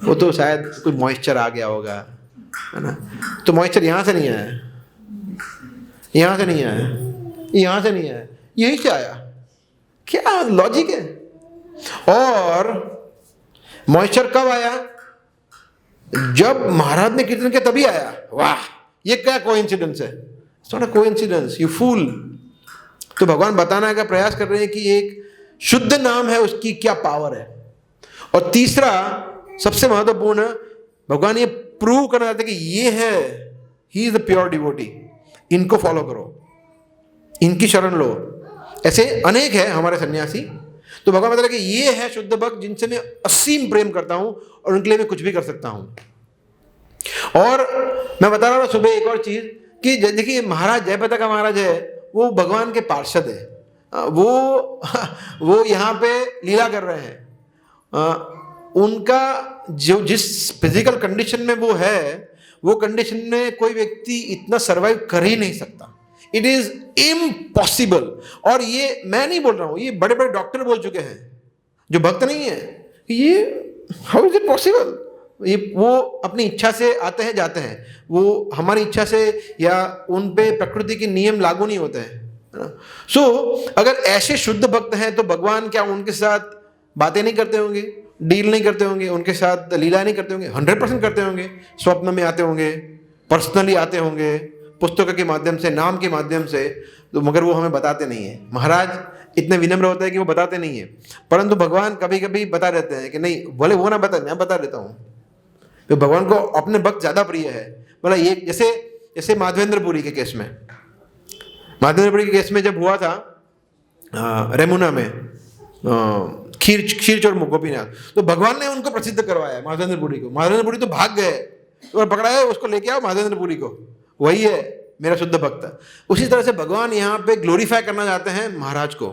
वो तो शायद कोई मॉइस्चर आ गया होगा, है ना। तो मॉइस्चर यहाँ से नहीं आया, यहाँ से नहीं आया, यहाँ से नहीं आया, यहीं से आया। क्या लॉजिक है। और मॉइस्चर कब आया? जब महाराज ने कीर्तन किया तभी आया। वाह, ये क्या कोइंसिडेंस है। It's not a coincidence, you fool. तो भगवान बताने का प्रयास कर रहे हैं कि एक शुद्ध नाम है, उसकी क्या पावर है। और तीसरा सबसे महत्वपूर्ण, भगवान ये प्रूव करना चाहते कि ये है, he is the pure devotee, इनको फॉलो करो, इनकी शरण लो। ऐसे अनेक है हमारे सन्यासी। तो भगवान बता रहे कि ये है शुद्ध भक्त, जिनसे मैं असीम प्रेम करता हूं और उनके लिए मैं कुछ भी कर सकता हूं। और मैं बता रहा हूँ सुबह एक और चीज कि देखिए महाराज जयपताका महाराज है, वो भगवान के पार्षद है, वो यहाँ पे लीला कर रहे हैं। उनका जो जिस फिजिकल कंडीशन में वो है, वो कंडीशन में कोई व्यक्ति इतना सरवाइव कर ही नहीं सकता। It is impossible. और ये मैं नहीं बोल रहा हूँ, ये बड़े बड़े डॉक्टर बोल चुके हैं जो भक्त नहीं है, ये हाउ इज इट पॉसिबल। ये वो अपनी इच्छा से आते हैं जाते हैं, वो हमारी इच्छा से या उन पे प्रकृति के नियम लागू नहीं होते हैं। सो अगर ऐसे शुद्ध भक्त हैं तो भगवान क्या उनके साथ बातें नहीं करते होंगे, डील नहीं करते होंगे, उनके साथ लीला नहीं करते होंगे? 100% करते होंगे। स्वप्न में आते होंगे, पर्सनली आते होंगे, पुस्तकों के माध्यम से, नाम के माध्यम से, तो मगर वो हमें बताते नहीं है। महाराज इतने विनम्र होते हैं कि वो बताते नहीं है, परंतु भगवान कभी कभी बता देते हैं कि नहीं, बोले वो ना बता, मैं बता देता हूँ। तो भगवान को अपने भक्त ज़्यादा प्रिय है। बोला ये जैसे माधवेंद्रपुरी के केस में, माधवेंद्रपुरी के केस में जब हुआ था रेमुना में खीर चोर गोपीनाथ, तो भगवान ने उनको प्रसिद्ध करवाया माधवेंद्रपुरी को। माधवेंद्रपुरी तो भाग गए और पकड़ाया, उसको लेके आओ माधवेंद्रपुरी को, वही है मेरा शुद्ध भक्त। उसी तरह से भगवान यहाँ पे ग्लोरीफाई करना चाहते हैं महाराज को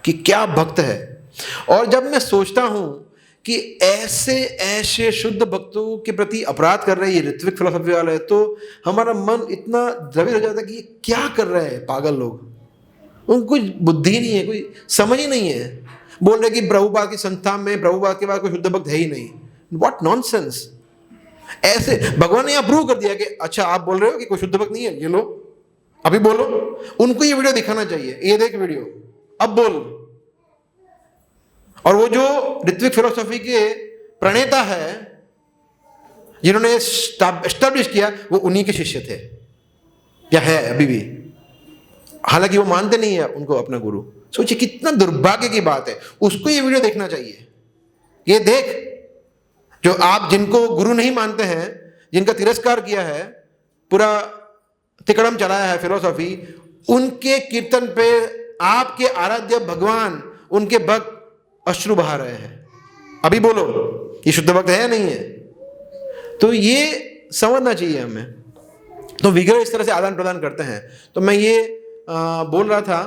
कि क्या भक्त है। और जब मैं सोचता हूँ कि ऐसे शुद्ध भक्तों के प्रति अपराध कर रहे हैं ये ऋत्विक फिलोसफी वाले, तो हमारा मन इतना द्रवित हो जाता है कि ये क्या कर रहे हैं पागल लोग, उनको कुछ बुद्धि नहीं है, कोई समझ ही नहीं है। बोल रहे कि प्रभुपाद की संस्था में प्रभुपाद के बाद कोई शुद्ध भक्त है ही नहीं। What nonsense. ऐसे भगवान ने यहां प्रूव कर दिया कि अच्छा आप बोल रहे हो कि कोई शुद्ध भक्त नहीं है, ये लो अभी बोलो। उनको ये वीडियो दिखाना चाहिए, ये देख वीडियो, अब बोल। और वो जो ऋत्विक फिलोसफी के प्रणेता है, जिन्होंने एस्टैब्लिश किया, वो उन्हीं के शिष्य थे या है अभी भी, हालांकि वो मानते नहीं है उनको अपना गुरु। सोचिए कितना दुर्भाग्य की बात है। उसको ये वीडियो देखना चाहिए। ये देख, जो आप जिनको गुरु नहीं मानते हैं, जिनका तिरस्कार किया है, पूरा तिकड़म चलाया है फिलोसॉफी, उनके कीर्तन पे आपके आराध्य भगवान, उनके भक्त अश्रु बहा रहे हैं। अभी बोलो ये शुद्ध भक्त है या नहीं है? तो ये समझना चाहिए हमें। तो विग्रह इस तरह से आदान प्रदान करते हैं। तो मैं ये बोल रहा था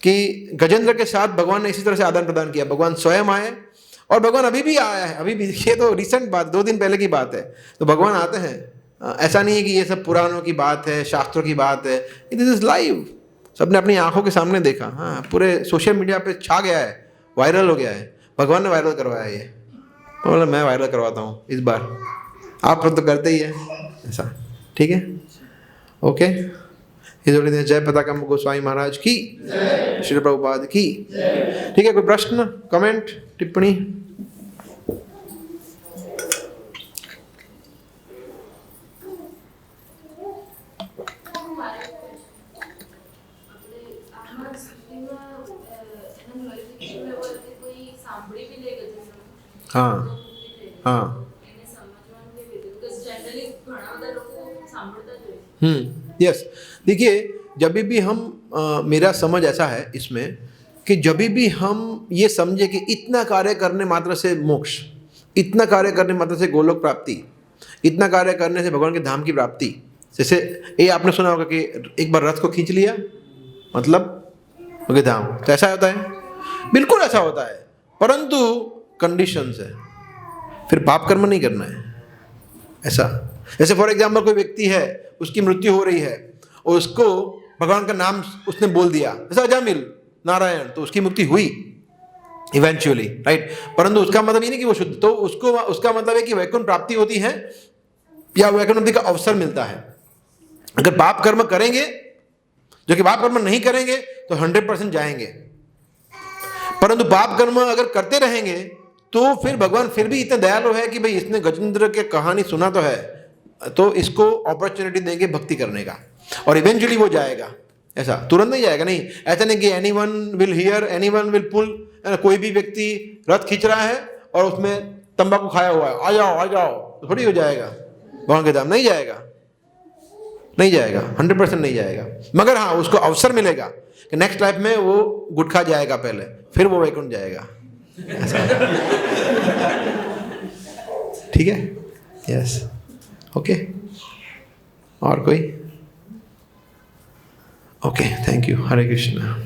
कि गजेंद्र के साथ भगवान ने इसी तरह से आदान प्रदान किया। भगवान स्वयं आए और भगवान अभी भी आया है, अभी भी। ये तो रिसेंट बात, 2 दिन पहले की बात है। तो भगवान आते हैं। ऐसा नहीं है कि ये सब पुराणों की बात है, शास्त्रों की बात है। दिस इज लाइव, सबने अपनी आंखों के सामने देखा। हाँ, पूरे सोशल मीडिया पे छा गया है, वायरल हो गया है। भगवान ने वायरल करवाया ये, बोला मैं वायरल करवाता हूँ इस बार, आप तो करते ही है ऐसा। ठीक है, ओके। जय पताका गोस्वामी महाराज की, श्री प्रभुपाद की। ठीक है, कोई प्रश्न, कमेंट, टिप्पणी? हाँ हाँ, यस। देखिए, जब भी हम मेरा समझ ऐसा है इसमें कि जब भी हम ये समझे कि इतना कार्य करने मात्र से मोक्ष, इतना कार्य करने मात्र से गोलोक प्राप्ति, इतना कार्य करने से भगवान के धाम की प्राप्ति, जैसे ये आपने सुना होगा कि एक बार रथ को खींच लिया मतलब भगवान धाम, तो ऐसा होता है? बिल्कुल ऐसा होता है, परंतु कंडीशंस है। फिर पाप कर्म नहीं करना है ऐसा। जैसे फॉर एग्जाम्पल कोई व्यक्ति है, उसकी मृत्यु हो रही है और उसको भगवान का नाम उसने बोल दिया, जैसा अजामिल नारायण, तो उसकी मुक्ति हुई इवेंचुअली, राइट। परंतु उसका मतलब ये नहीं कि वो शुद्ध, तो उसका मतलब है कि वैकुंठ प्राप्ति होती है या वैकुंठ प्राप्ति का अवसर मिलता है। अगर पाप कर्म करेंगे, जो कि पाप कर्म नहीं करेंगे, तो 100% जाएंगे। परंतु पाप कर्म अगर करते रहेंगे तो फिर भगवान फिर भी इतने दयालु है कि भाई इसने गजेंद्र के कहानी सुना तो है, तो इसको अपॉर्चुनिटी देंगे भक्ति करने का, और इवेंचुअली वो जाएगा। ऐसा तुरंत नहीं जाएगा, नहीं। ऐसा नहीं कि anyone will hear, anyone will pull. कोई भी व्यक्ति रथ खींच रहा है और उसमें तंबाकू खाया हुआ है, आ जाओ, तो थोड़ी हो जाएगा भगवान के धाम? नहीं जाएगा, नहीं जाएगा, 100% नहीं जाएगा। मगर हाँ, उसको अवसर मिलेगा कि नेक्स्ट लाइफ में वो गुटखा जाएगा पहले, फिर वो वैकुंठ जाएगा। ऐसा ठीक है, यस, ओके, और कोई? Okay, thank you. Hare Krishna.